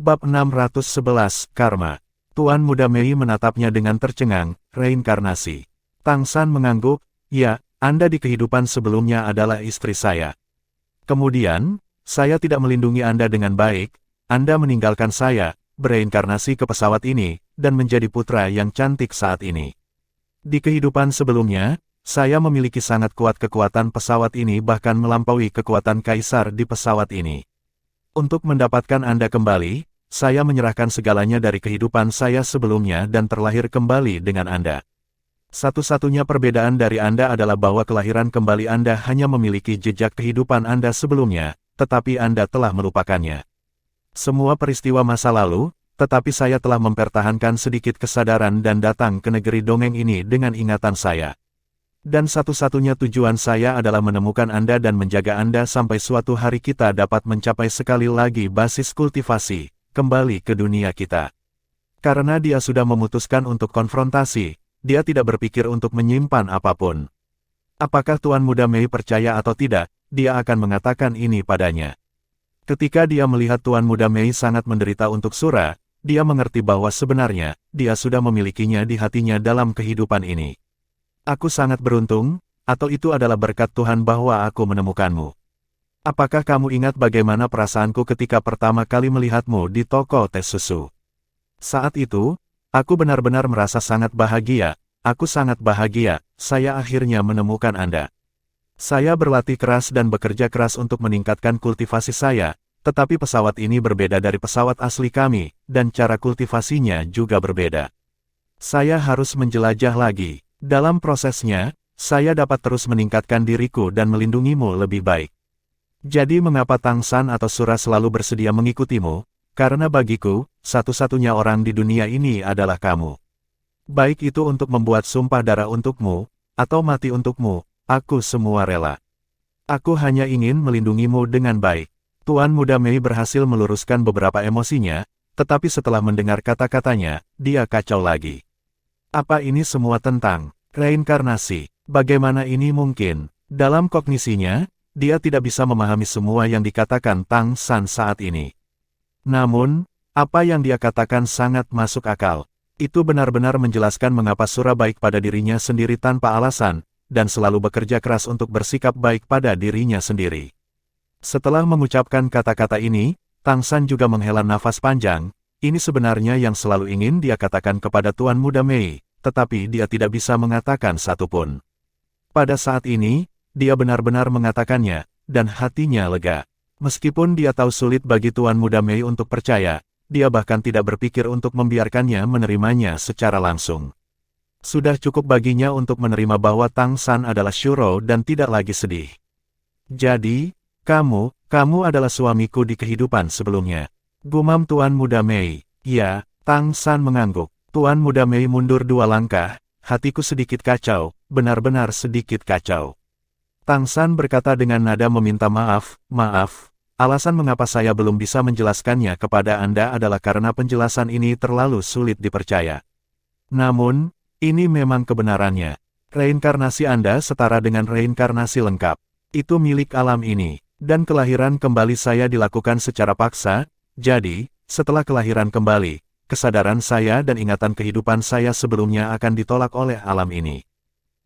Bab 611, Karma. Tuan Muda Mei menatapnya dengan tercengang, reinkarnasi. Tang San mengangguk, ya, Anda di kehidupan sebelumnya adalah istri saya. Kemudian, saya tidak melindungi Anda dengan baik, Anda meninggalkan saya, bereinkarnasi ke pesawat ini, dan menjadi putra yang cantik saat ini. Di kehidupan sebelumnya, saya memiliki sangat kuat kekuatan pesawat ini bahkan melampaui kekuatan kaisar di pesawat ini. Untuk mendapatkan Anda kembali, saya menyerahkan segalanya dari kehidupan saya sebelumnya dan terlahir kembali dengan Anda. Satu-satunya perbedaan dari Anda adalah bahwa kelahiran kembali Anda hanya memiliki jejak kehidupan Anda sebelumnya, tetapi Anda telah melupakannya. Semua peristiwa masa lalu, tetapi saya telah mempertahankan sedikit kesadaran dan datang ke negeri dongeng ini dengan ingatan saya. Dan satu-satunya tujuan saya adalah menemukan Anda dan menjaga Anda sampai suatu hari kita dapat mencapai sekali lagi basis kultivasi, kembali ke dunia kita. Karena dia sudah memutuskan untuk konfrontasi, dia tidak berpikir untuk menyimpan apapun. Apakah Tuan Muda Mei percaya atau tidak, dia akan mengatakan ini padanya. Ketika dia melihat Tuan Muda Mei sangat menderita untuk Sura, dia mengerti bahwa sebenarnya, dia sudah memilikinya di hatinya dalam kehidupan ini. Aku sangat beruntung, atau itu adalah berkat Tuhan bahwa aku menemukanmu. Apakah kamu ingat bagaimana perasaanku ketika pertama kali melihatmu di toko tes susu? Saat itu, aku benar-benar merasa sangat bahagia, aku sangat bahagia, saya akhirnya menemukan Anda. Saya berlatih keras dan bekerja keras untuk meningkatkan kultivasi saya, tetapi pesawat ini berbeda dari pesawat asli kami, dan cara kultivasinya juga berbeda. Saya harus menjelajah lagi. Dalam prosesnya, saya dapat terus meningkatkan diriku dan melindungimu lebih baik. Jadi mengapa Tang San atau Sura selalu bersedia mengikutimu? Karena bagiku, satu-satunya orang di dunia ini adalah kamu. Baik itu untuk membuat sumpah darah untukmu, atau mati untukmu, aku semua rela. Aku hanya ingin melindungimu dengan baik. Tuan Muda Mei berhasil meluruskan beberapa emosinya, tetapi setelah mendengar kata-katanya, dia kacau lagi. Apa ini semua tentang reinkarnasi? Bagaimana ini mungkin? Dalam kognisinya, dia tidak bisa memahami semua yang dikatakan Tang San saat ini. Namun, apa yang dia katakan sangat masuk akal. Itu benar-benar menjelaskan mengapa Sura baik pada dirinya sendiri tanpa alasan, dan selalu bekerja keras untuk bersikap baik pada dirinya sendiri. Setelah mengucapkan kata-kata ini, Tang San juga menghela nafas panjang. Ini sebenarnya yang selalu ingin dia katakan kepada Tuan Muda Mei, tetapi dia tidak bisa mengatakan satupun. Pada saat ini, dia benar-benar mengatakannya, dan hatinya lega. Meskipun dia tahu sulit bagi Tuan Muda Mei untuk percaya, dia bahkan tidak berpikir untuk membiarkannya menerimanya secara langsung. Sudah cukup baginya untuk menerima bahwa Tang San adalah Shuro dan tidak lagi sedih. Jadi, kamu adalah suamiku di kehidupan sebelumnya. Gumam Tuan Muda Mei. Ya, Tang San mengangguk. Tuan Muda Mei mundur 2 langkah, hatiku sedikit kacau, benar-benar sedikit kacau. Tang San berkata dengan nada meminta maaf, alasan mengapa saya belum bisa menjelaskannya kepada Anda adalah karena penjelasan ini terlalu sulit dipercaya. Namun, ini memang kebenarannya. Reinkarnasi Anda setara dengan reinkarnasi lengkap. Itu milik alam ini, dan kelahiran kembali saya dilakukan secara paksa, jadi, setelah kelahiran kembali, kesadaran saya dan ingatan kehidupan saya sebelumnya akan ditolak oleh alam ini.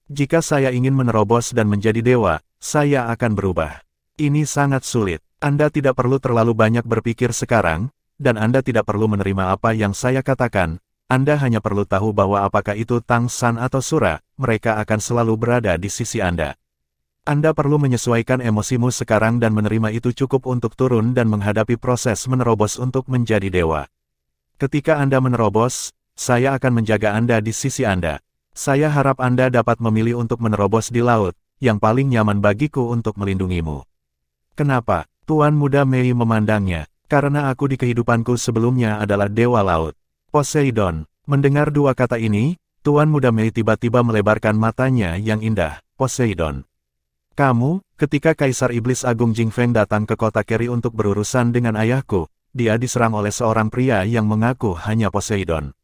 Jika saya ingin menerobos dan menjadi dewa, saya akan berubah. Ini sangat sulit. Anda tidak perlu terlalu banyak berpikir sekarang, dan Anda tidak perlu menerima apa yang saya katakan. Anda hanya perlu tahu bahwa apakah itu Tang San atau Sura, mereka akan selalu berada di sisi Anda. Anda perlu menyesuaikan emosimu sekarang dan menerima itu cukup untuk turun dan menghadapi proses menerobos untuk menjadi dewa. Ketika Anda menerobos, saya akan menjaga Anda di sisi Anda. Saya harap Anda dapat memilih untuk menerobos di laut, yang paling nyaman bagiku untuk melindungimu. Kenapa? Tuan Muda Mei memandangnya, karena aku di kehidupanku sebelumnya adalah dewa laut. Poseidon. Mendengar 2 kata ini, Tuan Muda Mei tiba-tiba melebarkan matanya yang indah. Poseidon. Kamu, ketika Kaisar Iblis Agung Jingfeng datang ke kota Keri untuk berurusan dengan ayahku, dia diserang oleh seorang pria yang mengaku hanya Poseidon.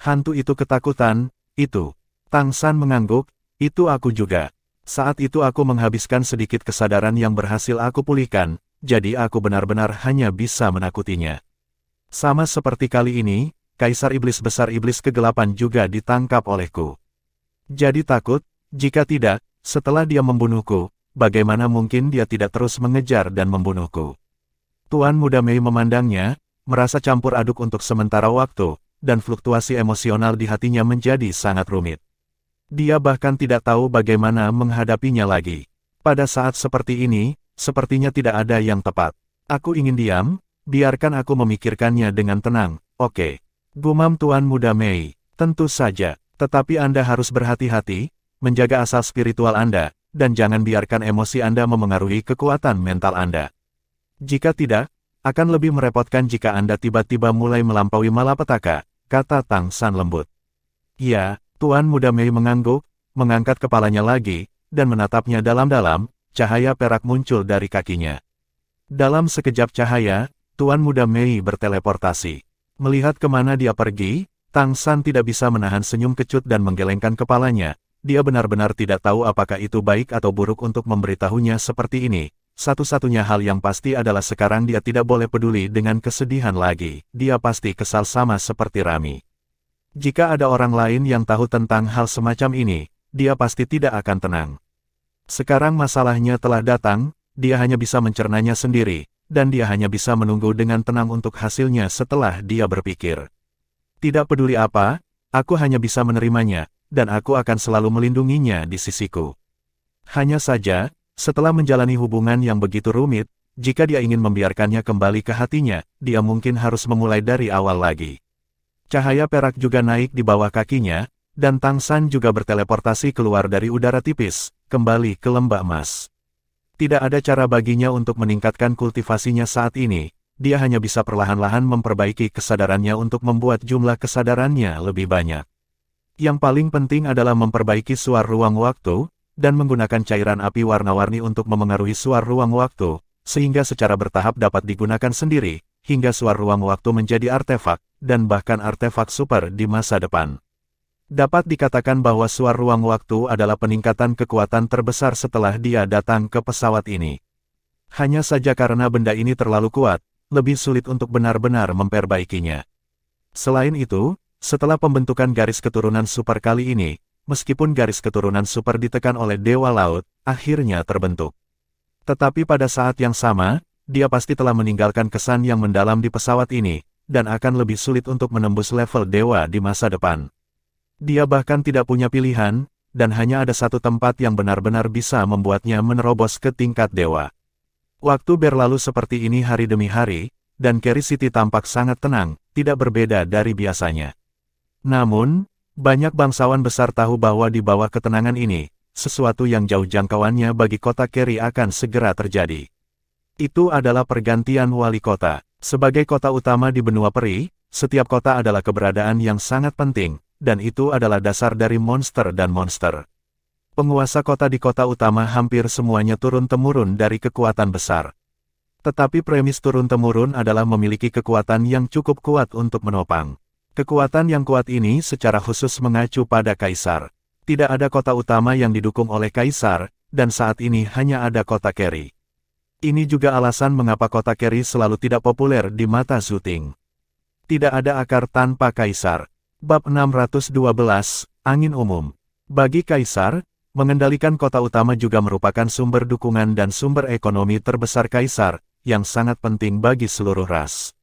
Hantu itu ketakutan, itu. Tang San mengangguk, itu aku juga. Saat itu aku menghabiskan sedikit kesadaran yang berhasil aku pulihkan, jadi aku benar-benar hanya bisa menakutinya. Sama seperti kali ini, Kaisar Iblis Besar Iblis Kegelapan juga ditangkap olehku. Jadi takut, jika tidak, setelah dia membunuhku, bagaimana mungkin dia tidak terus mengejar dan membunuhku. Tuan Muda Mei memandangnya, merasa campur aduk untuk sementara waktu, dan fluktuasi emosional di hatinya menjadi sangat rumit. Dia bahkan tidak tahu bagaimana menghadapinya lagi. Pada saat seperti ini, sepertinya tidak ada yang tepat. Aku ingin diam, biarkan aku memikirkannya dengan tenang, oke. Gumam Tuan Muda Mei, tentu saja, tetapi Anda harus berhati-hati, menjaga asal spiritual Anda, dan jangan biarkan emosi Anda memengaruhi kekuatan mental Anda. Jika tidak, akan lebih merepotkan jika Anda tiba-tiba mulai melampaui malapetaka, kata Tang San lembut. Ya, Tuan Muda Mei mengangguk, mengangkat kepalanya lagi, dan menatapnya dalam-dalam, cahaya perak muncul dari kakinya. Dalam sekejap cahaya, Tuan Muda Mei berteleportasi. Melihat kemana dia pergi, Tang San tidak bisa menahan senyum kecut dan menggelengkan kepalanya. Dia benar-benar tidak tahu apakah itu baik atau buruk untuk memberitahunya seperti ini. Satu-satunya hal yang pasti adalah sekarang dia tidak boleh peduli dengan kesedihan lagi. Dia pasti kesal sama seperti Rami. Jika ada orang lain yang tahu tentang hal semacam ini, dia pasti tidak akan tenang. Sekarang masalahnya telah datang, dia hanya bisa mencernanya sendiri, dan dia hanya bisa menunggu dengan tenang untuk hasilnya setelah dia berpikir. Tidak peduli apa, aku hanya bisa menerimanya, dan aku akan selalu melindunginya di sisiku. Hanya saja, setelah menjalani hubungan yang begitu rumit, jika dia ingin membiarkannya kembali ke hatinya, dia mungkin harus memulai dari awal lagi. Cahaya perak juga naik di bawah kakinya, dan Tang San juga berteleportasi keluar dari udara tipis, kembali ke lembah emas. Tidak ada cara baginya untuk meningkatkan kultivasinya saat ini, dia hanya bisa perlahan-lahan memperbaiki kesadarannya untuk membuat jumlah kesadarannya lebih banyak. Yang paling penting adalah memperbaiki suar ruang waktu, dan menggunakan cairan api warna-warni untuk memengaruhi suar ruang waktu, sehingga secara bertahap dapat digunakan sendiri, hingga suar ruang waktu menjadi artefak, dan bahkan artefak super di masa depan. Dapat dikatakan bahwa suar ruang waktu adalah peningkatan kekuatan terbesar setelah dia datang ke pesawat ini. Hanya saja karena benda ini terlalu kuat, lebih sulit untuk benar-benar memperbaikinya. Selain itu, setelah pembentukan garis keturunan super kali ini, meskipun garis keturunan super ditekan oleh Dewa Laut, akhirnya terbentuk. Tetapi pada saat yang sama, dia pasti telah meninggalkan kesan yang mendalam di pesawat ini, dan akan lebih sulit untuk menembus level dewa di masa depan. Dia bahkan tidak punya pilihan, dan hanya ada satu tempat yang benar-benar bisa membuatnya menerobos ke tingkat dewa. Waktu berlalu seperti ini hari demi hari, dan Carry City tampak sangat tenang, tidak berbeda dari biasanya. Namun, banyak bangsawan besar tahu bahwa di bawah ketenangan ini, sesuatu yang jauh jangkauannya bagi kota Carry akan segera terjadi. Itu adalah pergantian wali kota. Sebagai kota utama di benua peri, setiap kota adalah keberadaan yang sangat penting, dan itu adalah dasar dari monster dan monster. Penguasa kota di kota utama hampir semuanya turun-temurun dari kekuatan besar. Tetapi premis turun-temurun adalah memiliki kekuatan yang cukup kuat untuk menopang. Kekuatan yang kuat ini secara khusus mengacu pada kaisar. Tidak ada kota utama yang didukung oleh kaisar, dan saat ini hanya ada kota Carry. Ini juga alasan mengapa kota Carry selalu tidak populer di mata Zhu Ting. Tidak ada akar tanpa kaisar. Bab 612, Angin Umum. Bagi kaisar, mengendalikan kota utama juga merupakan sumber dukungan dan sumber ekonomi terbesar kaisar, yang sangat penting bagi seluruh ras.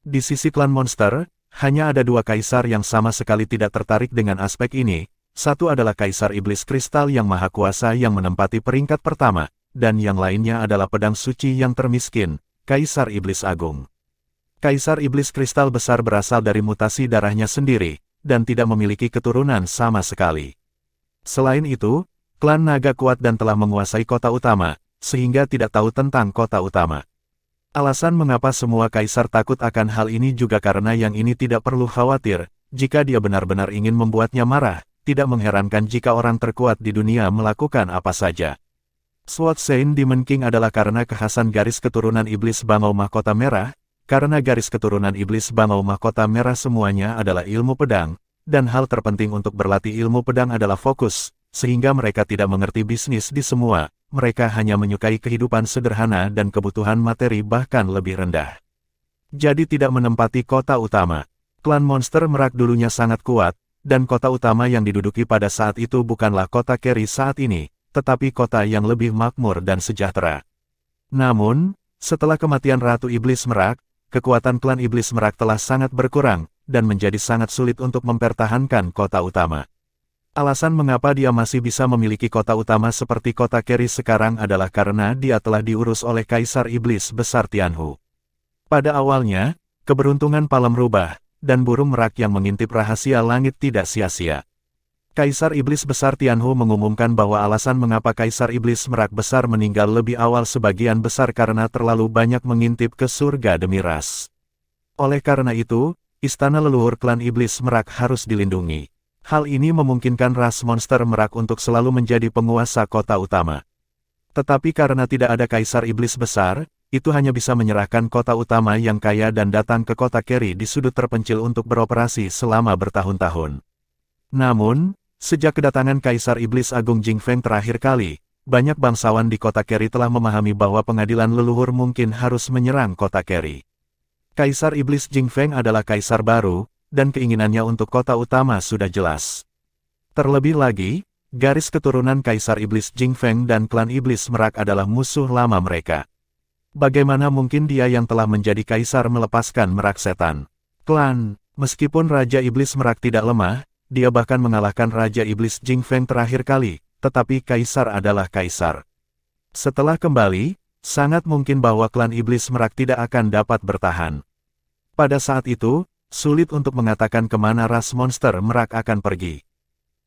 Di sisi klan monster, hanya ada dua kaisar yang sama sekali tidak tertarik dengan aspek ini. Satu adalah Kaisar Iblis Kristal yang maha kuasa yang menempati peringkat pertama, dan yang lainnya adalah pedang suci yang termiskin, Kaisar Iblis Agung. Kaisar Iblis Kristal besar berasal dari mutasi darahnya sendiri, dan tidak memiliki keturunan sama sekali. Selain itu, klan naga kuat dan telah menguasai kota utama, sehingga tidak tahu tentang kota utama. Alasan mengapa semua kaisar takut akan hal ini juga karena yang ini tidak perlu khawatir, jika dia benar-benar ingin membuatnya marah, tidak mengherankan jika orang terkuat di dunia melakukan apa saja. Sword Saint Demon King adalah karena kekhasan garis keturunan Iblis Bangau Mahkota Merah. Karena garis keturunan Iblis Bangau Mahkota Merah semuanya adalah ilmu pedang, dan hal terpenting untuk berlatih ilmu pedang adalah fokus, sehingga mereka tidak mengerti bisnis di semua, mereka hanya menyukai kehidupan sederhana dan kebutuhan materi bahkan lebih rendah. jadi tidak menempati kota utama. Klan monster merak dulunya sangat kuat, dan kota utama yang diduduki pada saat itu bukanlah kota Keri saat ini, tetapi kota yang lebih makmur dan sejahtera. Namun, setelah kematian Ratu Iblis Merak, kekuatan klan Iblis Merak telah sangat berkurang, dan menjadi sangat sulit untuk mempertahankan kota utama. Alasan mengapa dia masih bisa memiliki kota utama seperti kota Keri sekarang adalah karena dia telah diurus oleh Kaisar Iblis Besar Tianhu. Pada awalnya, keberuntungan Palem Rubah, dan burung merak yang mengintip rahasia langit tidak sia-sia. Kaisar Iblis Besar Tianhu mengumumkan bahwa alasan mengapa Kaisar Iblis Merak Besar meninggal lebih awal sebagian besar karena terlalu banyak mengintip ke surga demi ras. Oleh karena itu, istana leluhur klan Iblis Merak harus dilindungi. Hal ini memungkinkan ras monster merak untuk selalu menjadi penguasa kota utama. Tetapi karena tidak ada Kaisar Iblis Besar, itu hanya bisa menyerahkan kota utama yang kaya dan datang ke kota Keri di sudut terpencil untuk beroperasi selama bertahun-tahun. Namun, sejak kedatangan Kaisar Iblis Agung Jingfeng terakhir kali, banyak bangsawan di kota Keri telah memahami bahwa pengadilan leluhur mungkin harus menyerang kota Keri. Kaisar Iblis Jingfeng adalah kaisar baru, dan keinginannya untuk kota utama sudah jelas. Terlebih lagi, garis keturunan Kaisar Iblis Jingfeng dan klan Iblis Merak adalah musuh lama mereka. Bagaimana mungkin dia yang telah menjadi kaisar melepaskan merak setan? Klan, meskipun Raja Iblis Merak tidak lemah, dia bahkan mengalahkan Raja Iblis Jingfeng terakhir kali, tetapi kaisar adalah kaisar. Setelah kembali, sangat mungkin bahwa klan Iblis Merak tidak akan dapat bertahan. Pada saat itu, sulit untuk mengatakan kemana ras monster merak akan pergi.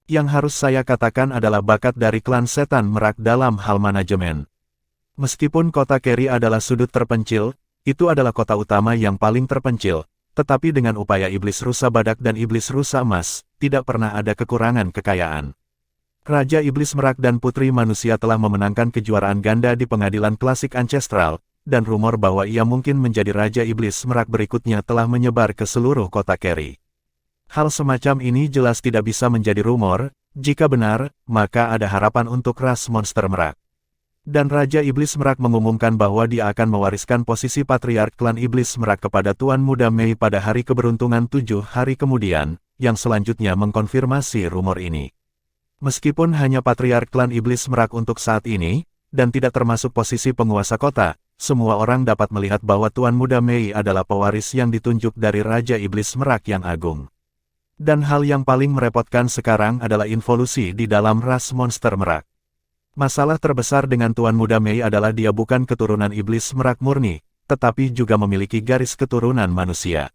Yang harus saya katakan adalah bakat dari klan setan merak dalam hal manajemen. Meskipun kota Keri adalah sudut terpencil, itu adalah kota utama yang paling terpencil, tetapi dengan upaya Iblis Rusa Badak dan Iblis Rusa Emas, tidak pernah ada kekurangan kekayaan. Raja Iblis Merak dan Putri Manusia telah memenangkan kejuaraan ganda di pengadilan klasik ancestral, dan rumor bahwa ia mungkin menjadi Raja Iblis Merak berikutnya telah menyebar ke seluruh kota Keri. Hal semacam ini jelas tidak bisa menjadi rumor, jika benar, maka ada harapan untuk ras monster merak. Dan Raja Iblis Merak mengumumkan bahwa dia akan mewariskan posisi Patriark Klan Iblis Merak kepada Tuan Muda Mei pada hari keberuntungan 7 hari kemudian, yang selanjutnya mengkonfirmasi rumor ini. Meskipun hanya Patriark Klan Iblis Merak untuk saat ini, dan tidak termasuk posisi penguasa kota, semua orang dapat melihat bahwa Tuan Muda Mei adalah pewaris yang ditunjuk dari Raja Iblis Merak yang agung. Dan hal yang paling merepotkan sekarang adalah involusi di dalam ras monster merak. Masalah terbesar dengan Tuan Muda Mei adalah dia bukan keturunan Iblis Merak murni, tetapi juga memiliki garis keturunan manusia.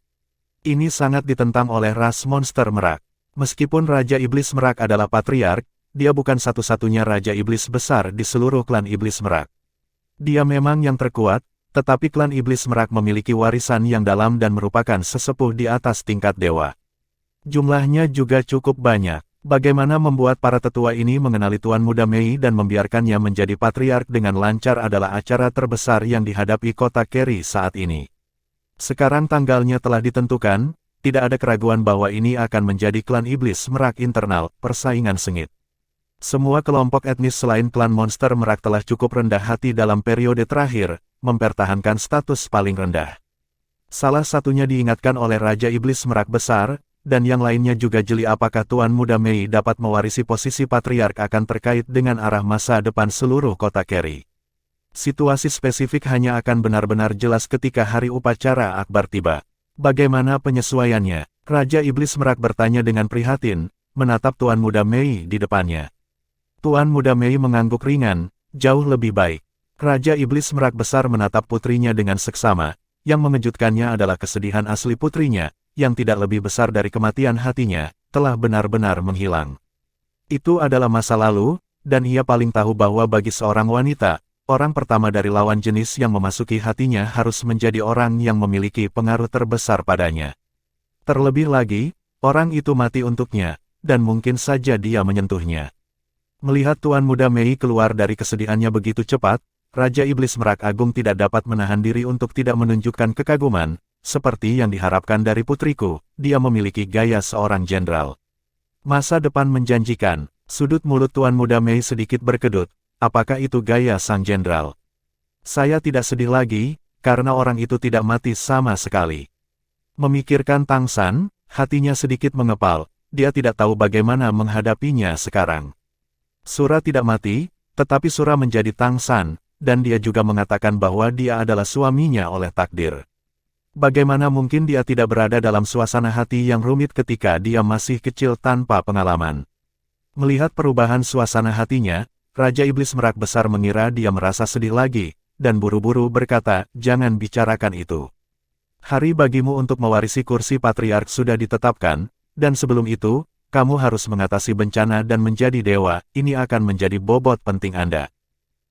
Ini sangat ditentang oleh ras monster merak. Meskipun Raja Iblis Merak adalah patriark, dia bukan satu-satunya Raja Iblis besar di seluruh klan Iblis Merak. Dia memang yang terkuat, tetapi klan Iblis Merak memiliki warisan yang dalam dan merupakan sesepuh di atas tingkat dewa. Jumlahnya juga cukup banyak. Bagaimana membuat para tetua ini mengenali Tuan Muda Mei dan membiarkannya menjadi patriark dengan lancar adalah acara terbesar yang dihadapi kota Keri saat ini. Sekarang tanggalnya telah ditentukan, tidak ada keraguan bahwa ini akan menjadi klan Iblis Merak internal, persaingan sengit. Semua kelompok etnis selain klan monster merak telah cukup rendah hati dalam periode terakhir, mempertahankan status paling rendah. Salah satunya diingatkan oleh Raja Iblis Merak Besar, dan yang lainnya juga jeli apakah Tuan Muda Mei dapat mewarisi posisi patriark akan terkait dengan arah masa depan seluruh kota Keri. Situasi spesifik hanya akan benar-benar jelas ketika hari upacara akbar tiba. Bagaimana penyesuaiannya? Raja Iblis Merak bertanya dengan prihatin, menatap Tuan Muda Mei di depannya. Tuan Muda Mei mengangguk ringan, jauh lebih baik. Raja Iblis Merak Besar menatap putrinya dengan seksama, yang mengejutkannya adalah kesedihan asli putrinya, yang tidak lebih besar dari kematian hatinya, telah benar-benar menghilang. Itu adalah masa lalu, dan ia paling tahu bahwa bagi seorang wanita, orang pertama dari lawan jenis yang memasuki hatinya harus menjadi orang yang memiliki pengaruh terbesar padanya. Terlebih lagi, orang itu mati untuknya, dan mungkin saja dia menyentuhnya. Melihat Tuan Muda Mei keluar dari kesedihannya begitu cepat, Raja Iblis Merak Agung tidak dapat menahan diri untuk tidak menunjukkan kekaguman. Seperti yang diharapkan dari putriku, dia memiliki gaya seorang jenderal. Masa depan menjanjikan. Sudut mulut Tuan Muda Mei sedikit berkedut. Apakah itu gaya sang jenderal? Saya tidak sedih lagi, karena orang itu tidak mati sama sekali. Memikirkan Tang San, hatinya sedikit mengepal, dia tidak tahu bagaimana menghadapinya sekarang. Sura tidak mati, tetapi Sura menjadi Tang San, dan dia juga mengatakan bahwa dia adalah suaminya oleh takdir. Bagaimana mungkin dia tidak berada dalam suasana hati yang rumit ketika dia masih kecil tanpa pengalaman? Melihat perubahan suasana hatinya, Raja Iblis Merak Besar mengira dia merasa sedih lagi, dan buru-buru berkata, "Jangan bicarakan itu. Hari bagimu untuk mewarisi kursi patriark sudah ditetapkan, dan sebelum itu, kamu harus mengatasi bencana dan menjadi dewa, ini akan menjadi bobot penting Anda.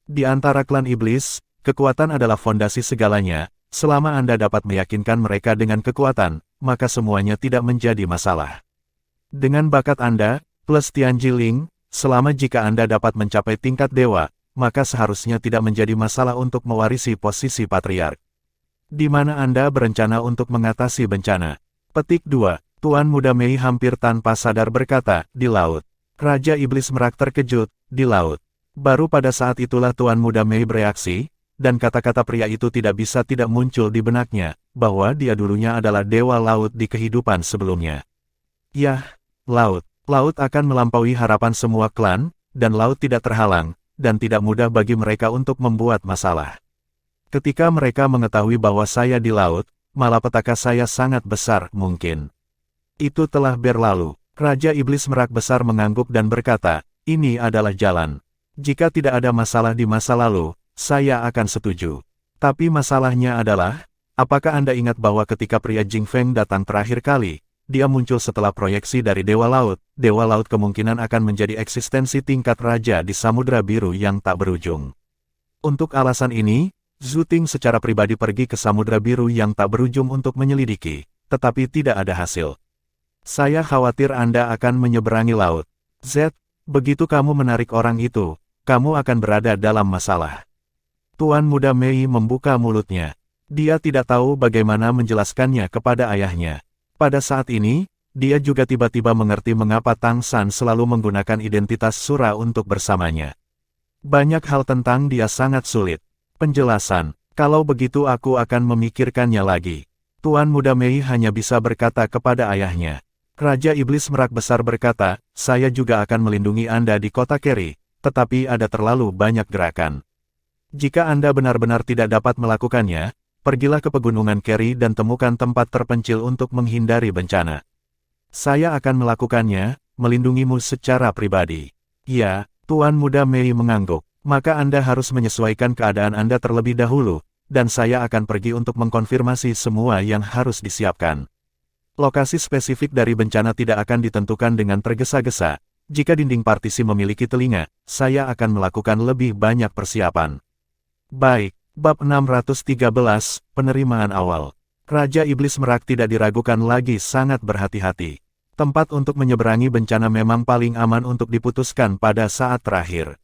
Di antara klan iblis, kekuatan adalah fondasi segalanya, selama Anda dapat meyakinkan mereka dengan kekuatan, maka semuanya tidak menjadi masalah. Dengan bakat Anda, plus Tianjiling, selama jika Anda dapat mencapai tingkat dewa, maka seharusnya tidak menjadi masalah untuk mewarisi posisi patriark. Di mana Anda berencana untuk mengatasi bencana?" Petik 2. Tuan Muda Mei hampir tanpa sadar berkata, "Di laut." Raja Iblis Merak terkejut, "Di laut." Baru pada saat itulah Tuan Muda Mei bereaksi, dan kata-kata pria itu tidak bisa tidak muncul di benaknya, bahwa dia dulunya adalah dewa laut di kehidupan sebelumnya. Yah, laut. Laut akan melampaui harapan semua klan, dan laut tidak terhalang, dan tidak mudah bagi mereka untuk membuat masalah. Ketika mereka mengetahui bahwa saya di laut, malapetaka saya sangat besar mungkin. Itu telah berlalu. Raja Iblis Merak Besar mengangguk dan berkata, "Ini adalah jalan. Jika tidak ada masalah di masa lalu, saya akan setuju. Tapi masalahnya adalah, apakah Anda ingat bahwa ketika pria Jing Feng datang terakhir kali, dia muncul setelah proyeksi dari Dewa Laut. Dewa Laut kemungkinan akan menjadi eksistensi tingkat raja di Samudra Biru yang tak berujung. Untuk alasan ini, Zhu Ting secara pribadi pergi ke Samudra Biru yang tak berujung untuk menyelidiki, tetapi tidak ada hasil. Saya khawatir Anda akan menyeberangi laut. Z, begitu kamu menarik orang itu, kamu akan berada dalam masalah." Tuan Muda Mei membuka mulutnya. Dia tidak tahu bagaimana menjelaskannya kepada ayahnya. Pada saat ini, dia juga tiba-tiba mengerti mengapa Tang San selalu menggunakan identitas Sura untuk bersamanya. Banyak hal tentang dia sangat sulit. Penjelasan, kalau begitu aku akan memikirkannya lagi. Tuan Muda Mei hanya bisa berkata kepada ayahnya. Raja Iblis Merak Besar berkata, "Saya juga akan melindungi Anda di kota Keri, tetapi ada terlalu banyak gerakan. Jika Anda benar-benar tidak dapat melakukannya, pergilah ke pegunungan Keri dan temukan tempat terpencil untuk menghindari bencana. Saya akan melakukannya, melindungimu secara pribadi." "Ya," Tuan Muda Mei mengangguk, "maka Anda harus menyesuaikan keadaan Anda terlebih dahulu, dan saya akan pergi untuk mengkonfirmasi semua yang harus disiapkan. Lokasi spesifik dari bencana tidak akan ditentukan dengan tergesa-gesa. Jika dinding partisi memiliki telinga, saya akan melakukan lebih banyak persiapan." Baik, bab 613, penerimaan awal. Raja Iblis Merak tidak diragukan lagi sangat berhati-hati. Tempat untuk menyeberangi bencana memang paling aman untuk diputuskan pada saat terakhir.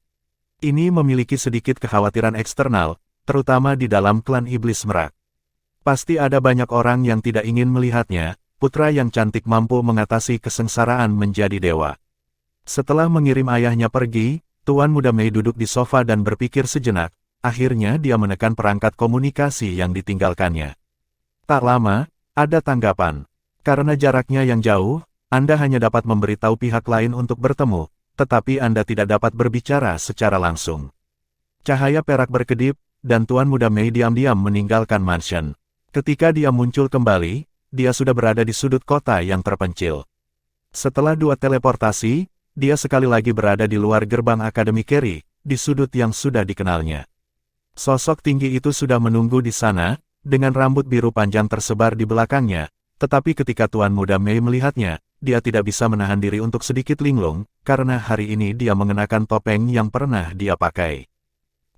Ini memiliki sedikit kekhawatiran eksternal, terutama di dalam klan Iblis Merak. Pasti ada banyak orang yang tidak ingin melihatnya, putra yang cantik mampu mengatasi kesengsaraan menjadi dewa. Setelah mengirim ayahnya pergi, Tuan Muda Mei duduk di sofa dan berpikir sejenak, akhirnya dia menekan perangkat komunikasi yang ditinggalkannya. Tak lama, ada tanggapan. Karena jaraknya yang jauh, Anda hanya dapat memberitahu pihak lain untuk bertemu, tetapi Anda tidak dapat berbicara secara langsung. Cahaya perak berkedip, dan Tuan Muda Mei diam-diam meninggalkan mansion. Ketika dia muncul kembali, dia sudah berada di sudut kota yang terpencil. Setelah 2 teleportasi, dia sekali lagi berada di luar gerbang Akademi Keri, di sudut yang sudah dikenalnya. Sosok tinggi itu sudah menunggu di sana, dengan rambut biru panjang tersebar di belakangnya, tetapi ketika Tuan Muda Mei melihatnya, dia tidak bisa menahan diri untuk sedikit linglung, karena hari ini dia mengenakan topeng yang pernah dia pakai.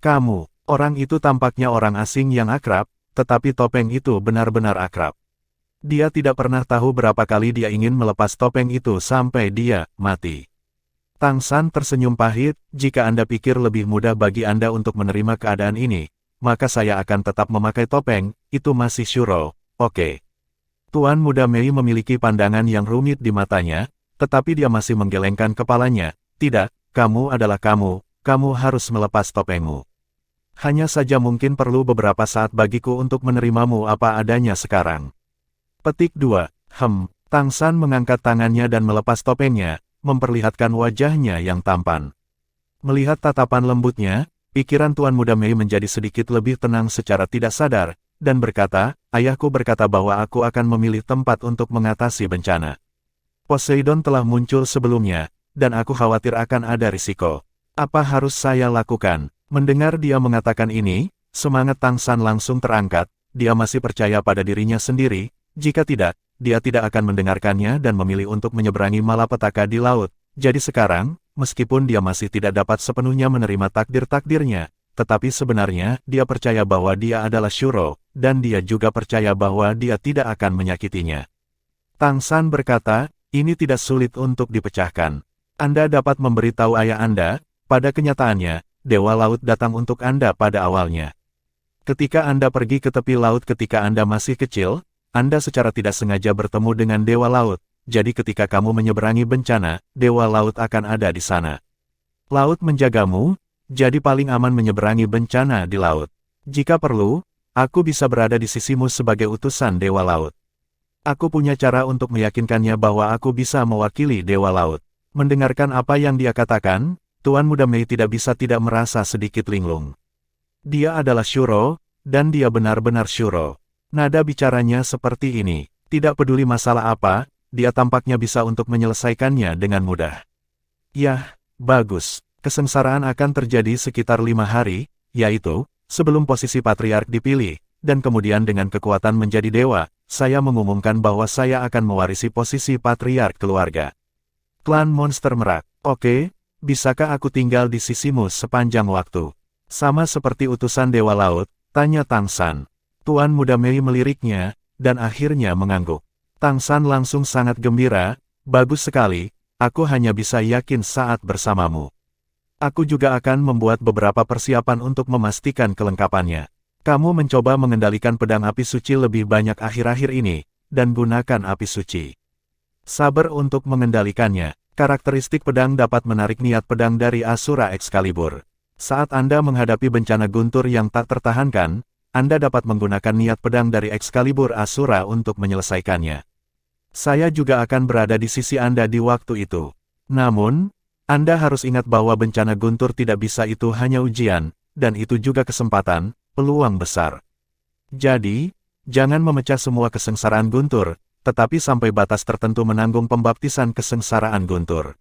"Kamu," orang itu tampaknya orang asing yang akrab, tetapi topeng itu benar-benar akrab. Dia tidak pernah tahu berapa kali dia ingin melepas topeng itu sampai dia mati. Tang San tersenyum pahit, "Jika Anda pikir lebih mudah bagi Anda untuk menerima keadaan ini, maka saya akan tetap memakai topeng, itu masih syuro, oke." Tuan Muda Mei memiliki pandangan yang rumit di matanya, tetapi dia masih menggelengkan kepalanya. "Tidak, kamu adalah kamu harus melepas topengmu." Hanya saja mungkin perlu beberapa saat bagiku untuk menerimamu apa adanya sekarang. Petik 2. Tang San mengangkat tangannya dan melepas topengnya, memperlihatkan wajahnya yang tampan. Melihat tatapan lembutnya, pikiran Tuan Muda Mei menjadi sedikit lebih tenang secara tidak sadar, dan berkata, ayahku berkata bahwa aku akan memilih tempat untuk mengatasi bencana. Poseidon telah muncul sebelumnya, dan aku khawatir akan ada risiko. Apa harus saya lakukan? Mendengar dia mengatakan ini, semangat Tang San langsung terangkat, dia masih percaya pada dirinya sendiri, jika tidak, dia tidak akan mendengarkannya dan memilih untuk menyeberangi malapetaka di laut. Jadi sekarang, meskipun dia masih tidak dapat sepenuhnya menerima takdir-takdirnya, tetapi sebenarnya dia percaya bahwa dia adalah Shuro, dan dia juga percaya bahwa dia tidak akan menyakitinya. Tang San berkata, ini tidak sulit untuk dipecahkan. Anda dapat memberitahu ayah Anda, pada kenyataannya, Dewa Laut datang untuk Anda pada awalnya. Ketika Anda pergi ke tepi laut ketika Anda masih kecil, Anda secara tidak sengaja bertemu dengan Dewa Laut, jadi ketika kamu menyeberangi bencana, Dewa Laut akan ada di sana. Laut menjagamu, jadi paling aman menyeberangi bencana di laut. Jika perlu, aku bisa berada di sisimu sebagai utusan Dewa Laut. Aku punya cara untuk meyakinkannya bahwa aku bisa mewakili Dewa Laut. Mendengarkan apa yang dia katakan, Tuan Muda Mei tidak bisa tidak merasa sedikit linglung. Dia adalah Shuro, dan dia benar-benar Shuro. Nada bicaranya seperti ini. Tidak peduli masalah apa, dia tampaknya bisa untuk menyelesaikannya dengan mudah. Yah, bagus. Kesengsaraan akan terjadi sekitar 5 hari, yaitu, sebelum posisi patriark dipilih, dan kemudian dengan kekuatan menjadi dewa, saya mengumumkan bahwa saya akan mewarisi posisi patriark keluarga. Klan Monster Merak. Oke. Bisakah aku tinggal di sisimu sepanjang waktu? Sama seperti utusan Dewa Laut, tanya Tang San. Tuan Muda Mei meliriknya, dan akhirnya mengangguk. Tang San langsung sangat gembira, bagus sekali, aku hanya bisa yakin saat bersamamu. Aku juga akan membuat beberapa persiapan untuk memastikan kelengkapannya. Kamu mencoba mengendalikan pedang api suci lebih banyak akhir-akhir ini, dan gunakan api suci. Sabar untuk mengendalikannya. Karakteristik pedang dapat menarik niat pedang dari Asura Excalibur. Saat Anda menghadapi bencana guntur yang tak tertahankan, Anda dapat menggunakan niat pedang dari Excalibur Asura untuk menyelesaikannya. Saya juga akan berada di sisi Anda di waktu itu. Namun, Anda harus ingat bahwa bencana guntur tidak bisa itu hanya ujian, dan itu juga kesempatan, peluang besar. Jadi, jangan memecah semua kesengsaraan guntur, tetapi sampai batas tertentu menanggung pembaptisan kesengsaraan guntur.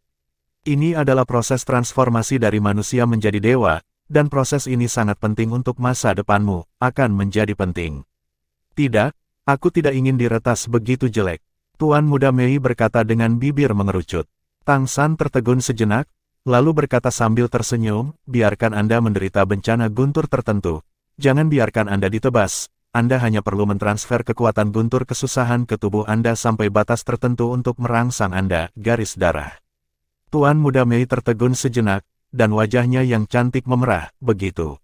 Ini adalah proses transformasi dari manusia menjadi dewa, dan proses ini sangat penting untuk masa depanmu, akan menjadi penting. Tidak, aku tidak ingin diretas begitu jelek. Tuan Muda Mei berkata dengan bibir mengerucut. Tang San tertegun sejenak, lalu berkata sambil tersenyum, biarkan Anda menderita bencana guntur tertentu. Jangan biarkan Anda ditebas. Anda hanya perlu mentransfer kekuatan guntur kesusahan ke tubuh Anda sampai batas tertentu untuk merangsang Anda, garis darah. Tuan Muda Mei tertegun sejenak, dan wajahnya yang cantik memerah, begitu.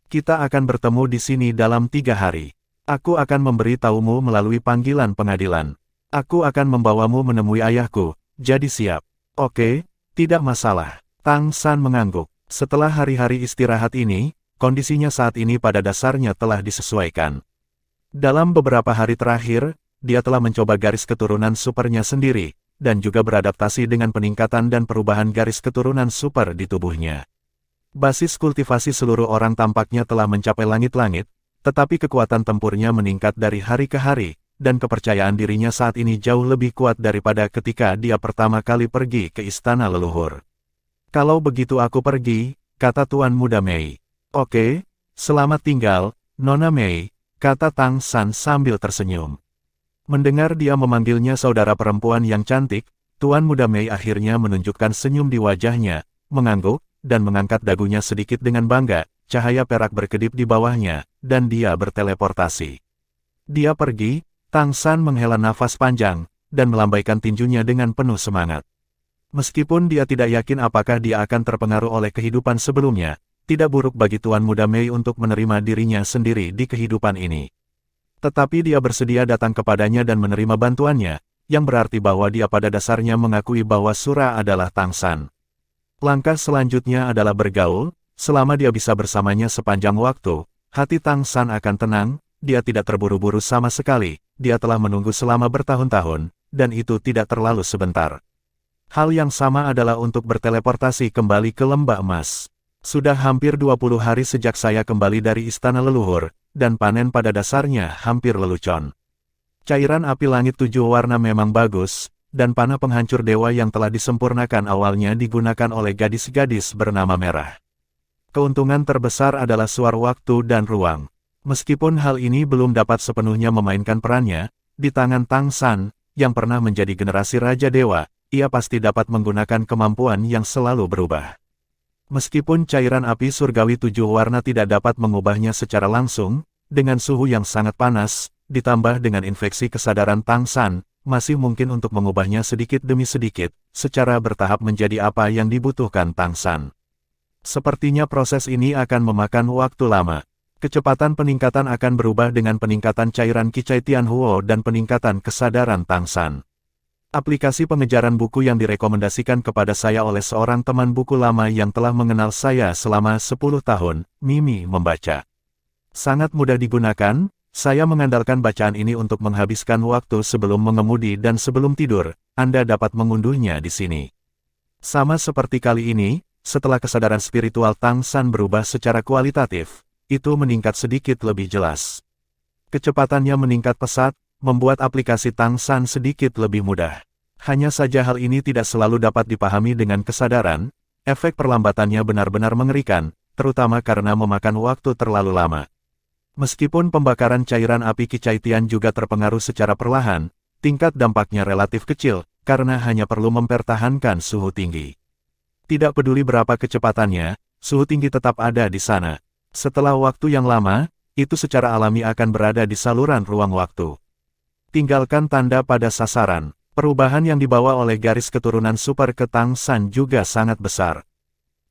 Kita akan bertemu di sini dalam 3 hari. Aku akan memberitahumu melalui panggilan pengadilan. Aku akan membawamu menemui ayahku, jadi siap. Oke, tidak masalah. Tang San mengangguk. Setelah hari-hari istirahat ini, kondisinya saat ini pada dasarnya telah disesuaikan. Dalam beberapa hari terakhir, dia telah mencoba garis keturunan supernya sendiri, dan juga beradaptasi dengan peningkatan dan perubahan garis keturunan super di tubuhnya. Basis kultivasi seluruh orang tampaknya telah mencapai langit-langit, tetapi kekuatan tempurnya meningkat dari hari ke hari, dan kepercayaan dirinya saat ini jauh lebih kuat daripada ketika dia pertama kali pergi ke istana leluhur. Kalau begitu aku pergi, kata Tuan Muda Mei. Oke, selamat tinggal, Nona Mei, kata Tang San sambil tersenyum. Mendengar dia memanggilnya saudara perempuan yang cantik, Tuan Muda Mei akhirnya menunjukkan senyum di wajahnya, mengangguk, dan mengangkat dagunya sedikit dengan bangga, cahaya perak berkedip di bawahnya, dan dia berteleportasi. Dia pergi, Tang San menghela nafas panjang, dan melambaikan tinjunya dengan penuh semangat. Meskipun dia tidak yakin apakah dia akan terpengaruh oleh kehidupan sebelumnya, tidak buruk bagi Tuan Muda Mei untuk menerima dirinya sendiri di kehidupan ini. Tetapi dia bersedia datang kepadanya dan menerima bantuannya, yang berarti bahwa dia pada dasarnya mengakui bahwa Sura adalah Tang San. Langkah selanjutnya adalah bergaul, Selama dia bisa bersamanya sepanjang waktu, hati Tang San akan tenang, dia tidak terburu-buru sama sekali, dia telah menunggu selama bertahun-tahun, dan itu tidak terlalu sebentar. Hal yang sama adalah untuk berteleportasi kembali ke Lembah Emas. Sudah hampir 20 hari sejak saya kembali dari istana leluhur, dan panen pada dasarnya hampir lelucon. Cairan api langit 7 warna memang bagus, dan panah penghancur dewa yang telah disempurnakan awalnya digunakan oleh gadis-gadis bernama merah. Keuntungan terbesar adalah suar waktu dan ruang. Meskipun hal ini belum dapat sepenuhnya memainkan perannya, di tangan Tang San, yang pernah menjadi generasi Raja Dewa, ia pasti dapat menggunakan kemampuan yang selalu berubah. Meskipun cairan api surgawi 7 warna tidak dapat mengubahnya secara langsung, dengan suhu yang sangat panas, ditambah dengan infeksi kesadaran Tang San, masih mungkin untuk mengubahnya sedikit demi sedikit, secara bertahap menjadi apa yang dibutuhkan Tang San. Sepertinya proses ini akan memakan waktu lama. Kecepatan peningkatan akan berubah dengan peningkatan cairan Qicai Tianhuo dan peningkatan kesadaran Tang San. Aplikasi pengejaran buku yang direkomendasikan kepada saya oleh seorang teman buku lama yang telah mengenal saya selama 10 tahun, Mimi membaca. Sangat mudah digunakan, saya mengandalkan bacaan ini untuk menghabiskan waktu sebelum mengemudi dan sebelum tidur, Anda dapat mengunduhnya di sini. Sama seperti kali ini, setelah kesadaran spiritual Tang San berubah secara kualitatif, itu meningkat sedikit lebih jelas. Kecepatannya meningkat pesat, membuat aplikasi Tang San sedikit lebih mudah. Hanya saja hal ini tidak selalu dapat dipahami dengan kesadaran, efek perlambatannya benar-benar mengerikan, terutama karena memakan waktu terlalu lama. Meskipun pembakaran cairan api Qicai Tian juga terpengaruh secara perlahan, tingkat dampaknya relatif kecil, karena hanya perlu mempertahankan suhu tinggi. Tidak peduli berapa kecepatannya, suhu tinggi tetap ada di sana. Setelah waktu yang lama, itu secara alami akan berada di saluran ruang waktu. Tinggalkan tanda pada sasaran. Perubahan yang dibawa oleh garis keturunan super ke Tang San juga sangat besar.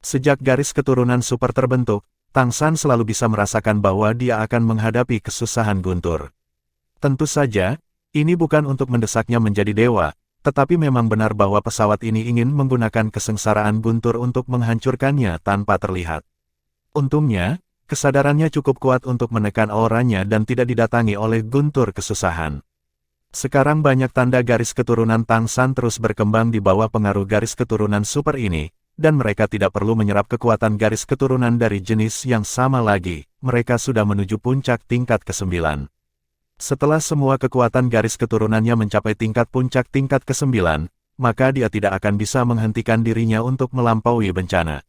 Sejak garis keturunan super terbentuk, Tang San selalu bisa merasakan bahwa dia akan menghadapi kesusahan guntur. Tentu saja, ini bukan untuk mendesaknya menjadi dewa, tetapi memang benar bahwa pesawat ini ingin menggunakan kesengsaraan guntur untuk menghancurkannya tanpa terlihat. Untungnya, kesadarannya cukup kuat untuk menekan auranya dan tidak didatangi oleh guntur kesusahan. Sekarang banyak tanda garis keturunan Tang San terus berkembang di bawah pengaruh garis keturunan super ini, dan mereka tidak perlu menyerap kekuatan garis keturunan dari jenis yang sama lagi, mereka sudah menuju puncak tingkat ke-9. Setelah semua kekuatan garis keturunannya mencapai tingkat puncak tingkat ke-9, maka dia tidak akan bisa menghentikan dirinya untuk melampaui bencana.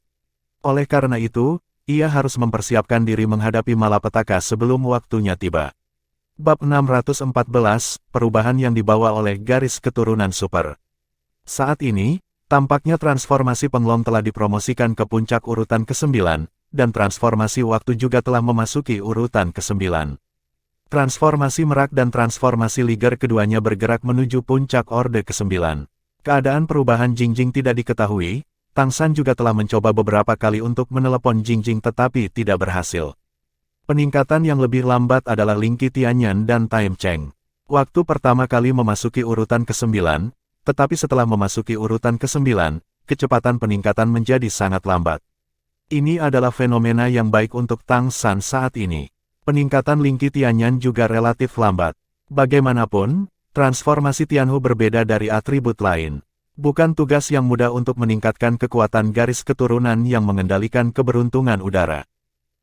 Oleh karena itu, ia harus mempersiapkan diri menghadapi malapetaka sebelum waktunya tiba. Bab 614, Perubahan yang dibawa oleh garis keturunan super. Saat ini, tampaknya transformasi Penglong telah dipromosikan ke puncak urutan ke-9, dan transformasi waktu juga telah memasuki urutan ke-9. Transformasi Merak dan transformasi Liger keduanya bergerak menuju puncak orde ke-9. Keadaan perubahan Jingjing tidak diketahui, Tang San juga telah mencoba beberapa kali untuk menelepon Jingjing tetapi tidak berhasil. Peningkatan yang lebih lambat adalah Ling Qitianyan dan Time Cheng. Waktu pertama kali memasuki urutan ke-9, tetapi setelah memasuki urutan ke-9, kecepatan peningkatan menjadi sangat lambat. Ini adalah fenomena yang baik untuk Tang San saat ini. Peningkatan Ling Qitianyan juga relatif lambat. Bagaimanapun, transformasi Tianhu berbeda dari atribut lain. Bukan tugas yang mudah untuk meningkatkan kekuatan garis keturunan yang mengendalikan keberuntungan udara.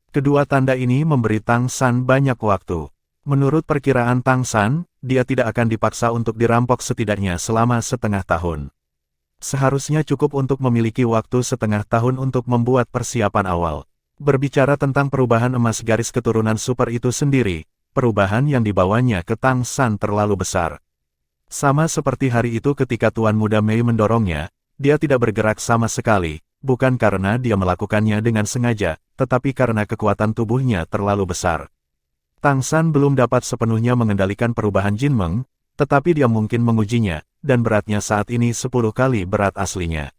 Kedua tanda ini memberi Tang San banyak waktu. Menurut perkiraan Tang San, dia tidak akan dipaksa untuk dirampok setidaknya selama setengah tahun. Seharusnya cukup untuk memiliki waktu setengah tahun untuk membuat persiapan awal. Berbicara tentang perubahan emas garis keturunan super itu sendiri, perubahan yang dibawanya ke Tang San terlalu besar. Sama seperti hari itu ketika Tuan Muda Mei mendorongnya, dia tidak bergerak sama sekali. Bukan karena dia melakukannya dengan sengaja, tetapi karena kekuatan tubuhnya terlalu besar. Tang San belum dapat sepenuhnya mengendalikan perubahan Jin Meng, tetapi dia mungkin mengujinya, dan beratnya saat ini 10 kali berat aslinya.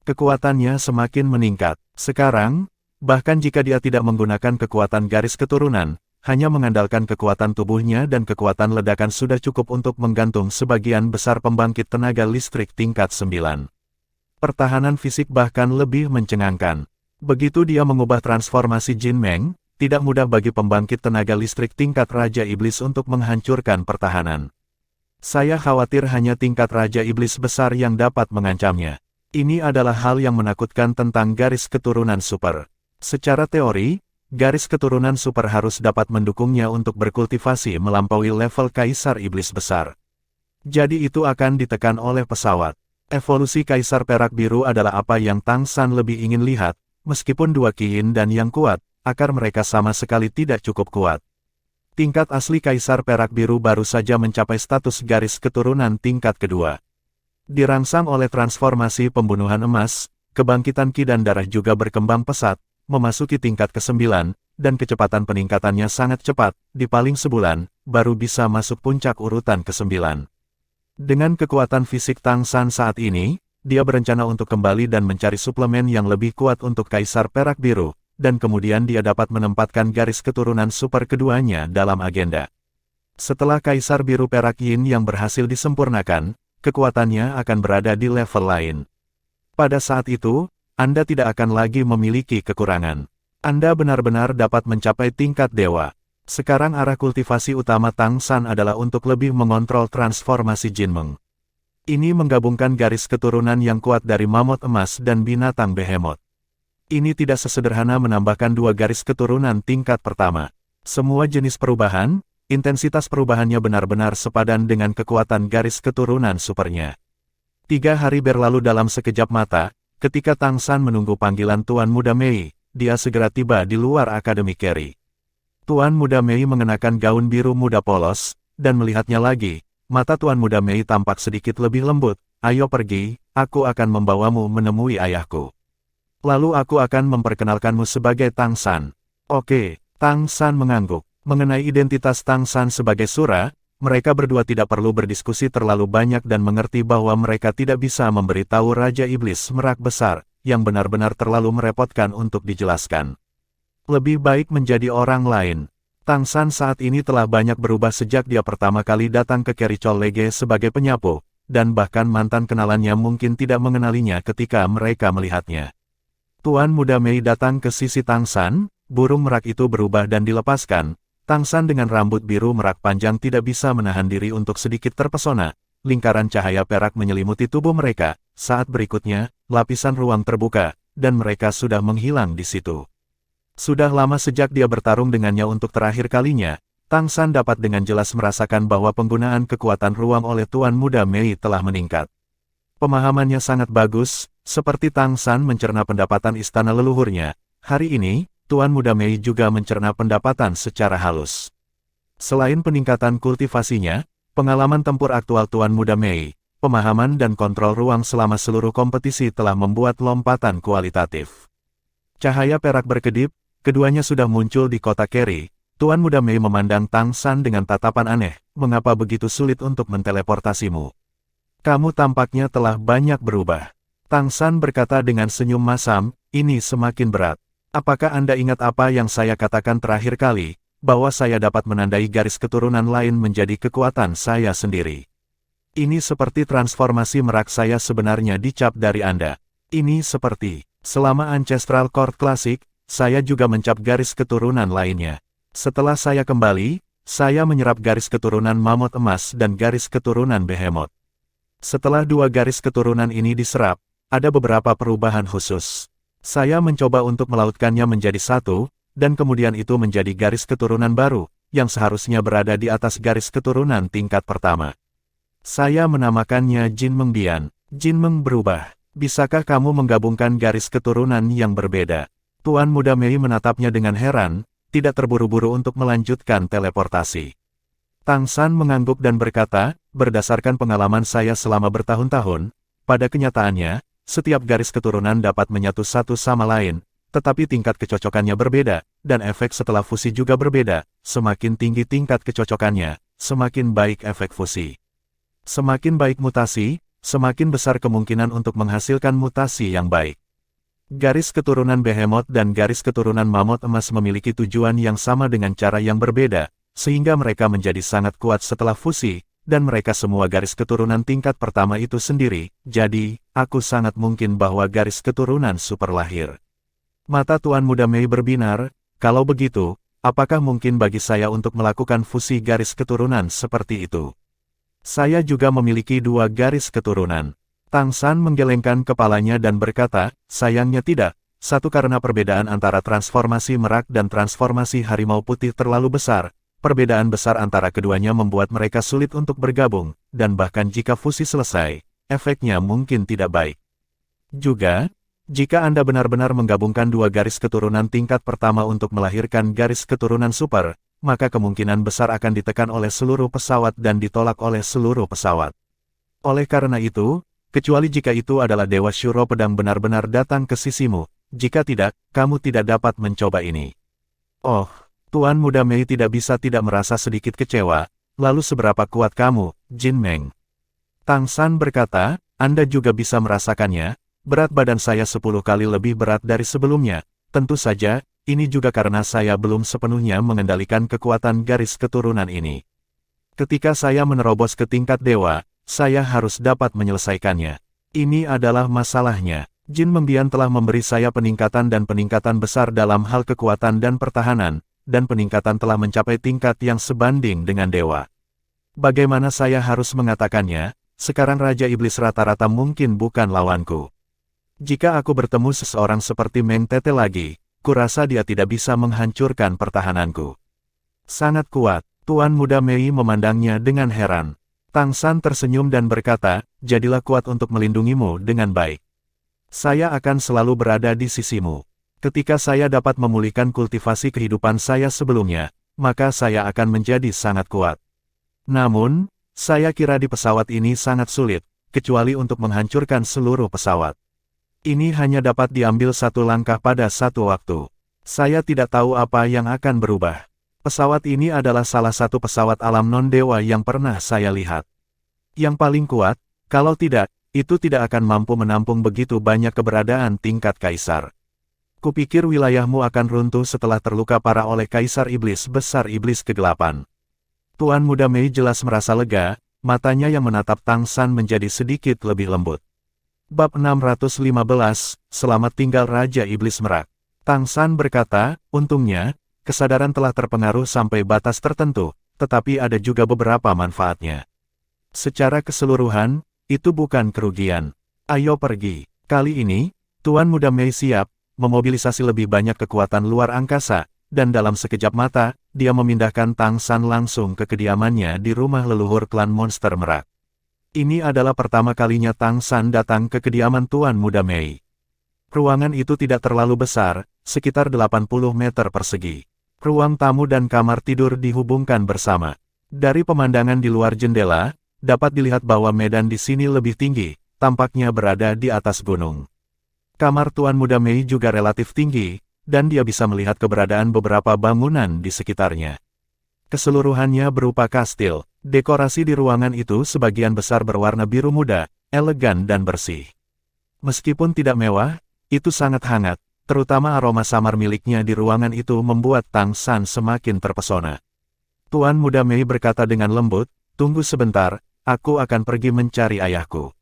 Kekuatannya semakin meningkat. Sekarang, bahkan jika dia tidak menggunakan kekuatan garis keturunan, hanya mengandalkan kekuatan tubuhnya dan kekuatan ledakan sudah cukup untuk menggantung sebagian besar pembangkit tenaga listrik tingkat 9. Pertahanan fisik bahkan lebih mencengangkan. Begitu dia mengubah transformasi Jin Meng, tidak mudah bagi pembangkit tenaga listrik tingkat Raja Iblis untuk menghancurkan pertahanan. Saya khawatir hanya tingkat Raja Iblis besar yang dapat mengancamnya. Ini adalah hal yang menakutkan tentang garis keturunan super. Secara teori, garis keturunan super harus dapat mendukungnya untuk berkultivasi melampaui level Kaisar Iblis besar. Jadi itu akan ditekan oleh pesawat. Evolusi Kaisar Perak Biru adalah apa yang Tang San lebih ingin lihat, meskipun dua Qin dan yang kuat, akar mereka sama sekali tidak cukup kuat. Tingkat asli Kaisar Perak Biru baru saja mencapai status garis keturunan tingkat kedua. Dirangsang oleh transformasi pembunuhan emas, kebangkitan Qi dan darah juga berkembang pesat, memasuki tingkat ke-9, dan kecepatan peningkatannya sangat cepat, di paling sebulan, baru bisa masuk puncak urutan ke-9. Dengan kekuatan fisik Tang San saat ini, dia berencana untuk kembali dan mencari suplemen yang lebih kuat untuk Kaisar Perak Biru, dan kemudian dia dapat menempatkan garis keturunan super keduanya dalam agenda. Setelah Kaisar Biru Perak Yin yang berhasil disempurnakan, kekuatannya akan berada di level lain. Pada saat itu, Anda tidak akan lagi memiliki kekurangan. Anda benar-benar dapat mencapai tingkat dewa. Sekarang arah kultivasi utama Tang San adalah untuk lebih mengontrol transformasi Jin Meng. Ini menggabungkan garis keturunan yang kuat dari mamut emas dan binatang behemoth. Ini tidak sesederhana menambahkan dua garis keturunan tingkat pertama. Semua jenis perubahan, intensitas perubahannya benar-benar sepadan dengan kekuatan garis keturunan supernya. 3 hari berlalu dalam sekejap mata, ketika Tang San menunggu panggilan Tuan Muda Mei, dia segera tiba di luar Akademi Carry. Tuan Muda Mei mengenakan gaun biru muda polos, dan melihatnya lagi, mata Tuan Muda Mei tampak sedikit lebih lembut. Ayo pergi, aku akan membawamu menemui ayahku. Lalu aku akan memperkenalkanmu sebagai Tang San. Oke, Tang San mengangguk. Mengenai identitas Tang San sebagai Sura, mereka berdua tidak perlu berdiskusi terlalu banyak dan mengerti bahwa mereka tidak bisa memberitahu Raja Iblis Merak Besar, yang benar-benar terlalu merepotkan untuk dijelaskan. Lebih baik menjadi orang lain. Tang San saat ini telah banyak berubah sejak dia pertama kali datang ke Kericol Lege sebagai penyapu, dan bahkan mantan kenalannya mungkin tidak mengenalinya ketika mereka melihatnya. Tuan Muda Mei datang ke sisi Tang San, burung merak itu berubah dan dilepaskan. Tang San dengan rambut biru merak panjang tidak bisa menahan diri untuk sedikit terpesona. Lingkaran cahaya perak menyelimuti tubuh mereka. Saat berikutnya, lapisan ruang terbuka, dan mereka sudah menghilang di situ. Sudah lama sejak dia bertarung dengannya untuk terakhir kalinya, Tang San dapat dengan jelas merasakan bahwa penggunaan kekuatan ruang oleh Tuan Muda Mei telah meningkat. Pemahamannya sangat bagus, seperti Tang San mencerna pendapatan istana leluhurnya. Hari ini, Tuan Muda Mei juga mencerna pendapatan secara halus. Selain peningkatan kultivasinya, pengalaman tempur aktual Tuan Muda Mei, pemahaman dan kontrol ruang selama seluruh kompetisi telah membuat lompatan kualitatif. Cahaya perak berkedip, keduanya sudah muncul di kota Carry. Tuan Muda Mei memandang Tang San dengan tatapan aneh, mengapa begitu sulit untuk menteleportasimu? Kamu tampaknya telah banyak berubah. Tang San berkata dengan senyum masam, ini semakin berat. Apakah Anda ingat apa yang saya katakan terakhir kali, bahwa saya dapat menandai garis keturunan lain menjadi kekuatan saya sendiri? Ini seperti transformasi merak saya sebenarnya dicap dari Anda. Ini seperti, selama Ancestral Court Classic, saya juga mencap garis keturunan lainnya. Setelah saya kembali, saya menyerap garis keturunan mamut emas dan garis keturunan behemoth. Setelah dua garis keturunan ini diserap, ada beberapa perubahan khusus. Saya mencoba untuk melautkannya menjadi satu, dan kemudian itu menjadi garis keturunan baru, yang seharusnya berada di atas garis keturunan tingkat pertama. Saya menamakannya Jin Meng Bian. Jin Meng berubah. Bisakah kamu menggabungkan garis keturunan yang berbeda? Tuan Muda Mei menatapnya dengan heran, tidak terburu-buru untuk melanjutkan teleportasi. Tang San mengangguk dan berkata, berdasarkan pengalaman saya selama bertahun-tahun, pada kenyataannya, setiap garis keturunan dapat menyatu satu sama lain, tetapi tingkat kecocokannya berbeda, dan efek setelah fusi juga berbeda. Semakin tinggi tingkat kecocokannya, semakin baik efek fusi. Semakin baik mutasi, semakin besar kemungkinan untuk menghasilkan mutasi yang baik. Garis keturunan behemoth dan garis keturunan mamut emas memiliki tujuan yang sama dengan cara yang berbeda, sehingga mereka menjadi sangat kuat setelah fusi, dan mereka semua garis keturunan tingkat pertama itu sendiri, jadi, aku sangat mungkin bahwa garis keturunan super lahir. Mata Tuan Muda Mei berbinar, kalau begitu, apakah mungkin bagi saya untuk melakukan fusi garis keturunan seperti itu? Saya juga memiliki 2 garis keturunan. Tang San menggelengkan kepalanya dan berkata, sayangnya tidak. Satu, karena perbedaan antara transformasi merak dan transformasi harimau putih terlalu besar. Perbedaan besar antara keduanya membuat mereka sulit untuk bergabung, dan bahkan jika fusi selesai, efeknya mungkin tidak baik. Juga, jika Anda benar-benar menggabungkan 2 garis keturunan tingkat pertama untuk melahirkan garis keturunan super, maka kemungkinan besar akan ditekan oleh seluruh pesawat dan ditolak oleh seluruh pesawat. Oleh karena itu, kecuali jika itu adalah Dewa Shuro Pedang benar-benar datang ke sisimu, jika tidak, kamu tidak dapat mencoba ini. Oh, Tuan Muda Mei tidak bisa tidak merasa sedikit kecewa. Lalu seberapa kuat kamu, Jin Meng? Tang San berkata, Anda juga bisa merasakannya. Berat badan saya 10 kali lebih berat dari sebelumnya. Tentu saja, ini juga karena saya belum sepenuhnya mengendalikan kekuatan garis keturunan ini. Ketika saya menerobos ke tingkat dewa, saya harus dapat menyelesaikannya. Ini adalah masalahnya. Jin Mengbian telah memberi saya peningkatan dan peningkatan besar dalam hal kekuatan dan pertahanan, dan peningkatan telah mencapai tingkat yang sebanding dengan dewa. Bagaimana saya harus mengatakannya? Sekarang Raja Iblis rata-rata mungkin bukan lawanku. Jika aku bertemu seseorang seperti Meng Tete lagi, kurasa dia tidak bisa menghancurkan pertahananku. Sangat kuat. Tuan Muda Mei memandangnya dengan heran. Tang San tersenyum dan berkata, jadilah kuat untuk melindungimu dengan baik. Saya akan selalu berada di sisimu. Ketika saya dapat memulihkan kultivasi kehidupan saya sebelumnya, maka saya akan menjadi sangat kuat. Namun, saya kira di pesawat ini sangat sulit, kecuali untuk menghancurkan seluruh pesawat. Ini hanya dapat diambil satu langkah pada satu waktu. Saya tidak tahu apa yang akan berubah. Pesawat ini adalah salah satu pesawat alam non-dewa yang pernah saya lihat. Yang paling kuat, kalau tidak, itu tidak akan mampu menampung begitu banyak keberadaan tingkat kaisar. Kupikir wilayahmu akan runtuh setelah terluka parah oleh Kaisar Iblis Besar Iblis Kegelapan. Tuan Muda Mei jelas merasa lega, matanya yang menatap Tang San menjadi sedikit lebih lembut. Bab 615, Selamat Tinggal Raja Iblis Merak. Tang San berkata, untungnya, kesadaran telah terpengaruh sampai batas tertentu, tetapi ada juga beberapa manfaatnya. Secara keseluruhan, itu bukan kerugian. Ayo pergi. Kali ini, Tuan Muda Mei siap memobilisasi lebih banyak kekuatan luar angkasa, dan dalam sekejap mata, dia memindahkan Tang San langsung ke kediamannya di rumah leluhur klan monster Merak. Ini adalah pertama kalinya Tang San datang ke kediaman Tuan Muda Mei. Ruangan itu tidak terlalu besar, sekitar 80 meter persegi. Ruang tamu dan kamar tidur dihubungkan bersama. Dari pemandangan di luar jendela, dapat dilihat bahwa medan di sini lebih tinggi, tampaknya berada di atas gunung. Kamar Tuan Muda Mei juga relatif tinggi, dan dia bisa melihat keberadaan beberapa bangunan di sekitarnya. Keseluruhannya berupa kastil. Dekorasi di ruangan itu sebagian besar berwarna biru muda, elegan dan bersih. Meskipun tidak mewah, itu sangat hangat, terutama aroma samar miliknya di ruangan itu membuat Tang San semakin terpesona. Tuan Muda Mei berkata dengan lembut, tunggu sebentar, aku akan pergi mencari ayahku.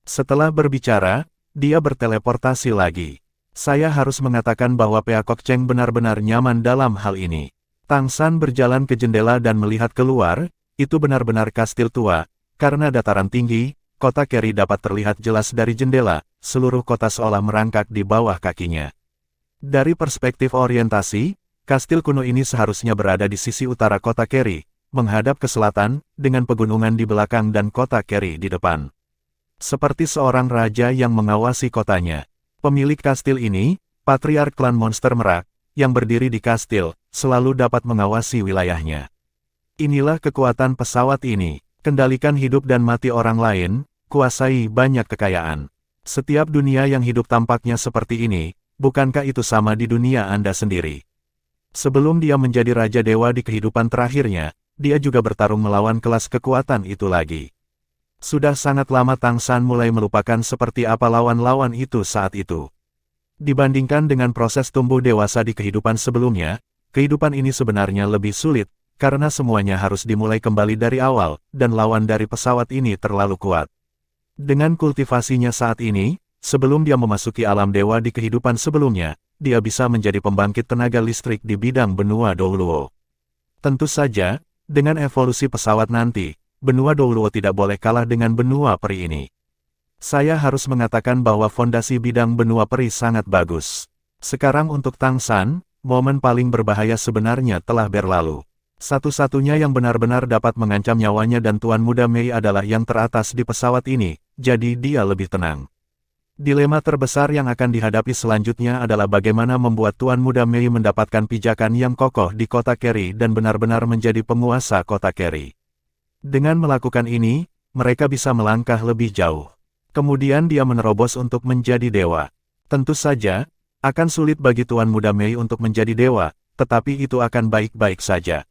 Setelah berbicara, dia berteleportasi lagi. Saya harus mengatakan bahwa Peacock Cheng benar-benar nyaman dalam hal ini. Tang San berjalan ke jendela dan melihat keluar, itu benar-benar kastil tua, karena dataran tinggi, kota Keri dapat terlihat jelas dari jendela, seluruh kota seolah merangkak di bawah kakinya. Dari perspektif orientasi, kastil kuno ini seharusnya berada di sisi utara kota Keri, menghadap ke selatan, dengan pegunungan di belakang dan kota Keri di depan. Seperti seorang raja yang mengawasi kotanya. Pemilik kastil ini, Patriark Klan Monster Merak, yang berdiri di kastil, selalu dapat mengawasi wilayahnya. Inilah kekuatan pesawat ini. Kendalikan hidup dan mati orang lain, kuasai banyak kekayaan. Setiap dunia yang hidup tampaknya seperti ini, bukankah itu sama di dunia Anda sendiri? Sebelum dia menjadi Raja Dewa di kehidupan terakhirnya, dia juga bertarung melawan kelas kekuatan itu lagi. Sudah sangat lama Tang San mulai melupakan seperti apa lawan-lawan itu saat itu. Dibandingkan dengan proses tumbuh dewasa di kehidupan sebelumnya, kehidupan ini sebenarnya lebih sulit, karena semuanya harus dimulai kembali dari awal, dan lawan dari pesawat ini terlalu kuat. Dengan kultivasinya saat ini, sebelum dia memasuki alam dewa di kehidupan sebelumnya, dia bisa menjadi pembangkit tenaga listrik di bidang benua Douluo. Tentu saja, dengan evolusi pesawat nanti, benua Douluo tidak boleh kalah dengan benua peri ini. Saya harus mengatakan bahwa fondasi bidang benua peri sangat bagus. Sekarang untuk Tang San, momen paling berbahaya sebenarnya telah berlalu. Satu-satunya yang benar-benar dapat mengancam nyawanya dan Tuan Muda Mei adalah yang teratas di pesawat ini, jadi dia lebih tenang. Dilema terbesar yang akan dihadapi selanjutnya adalah bagaimana membuat Tuan Muda Mei mendapatkan pijakan yang kokoh di kota Keri dan benar-benar menjadi penguasa kota Keri. Dengan melakukan ini, mereka bisa melangkah lebih jauh. Kemudian dia menerobos untuk menjadi dewa. Tentu saja, akan sulit bagi Tuan Muda Mei untuk menjadi dewa, tetapi itu akan baik-baik saja.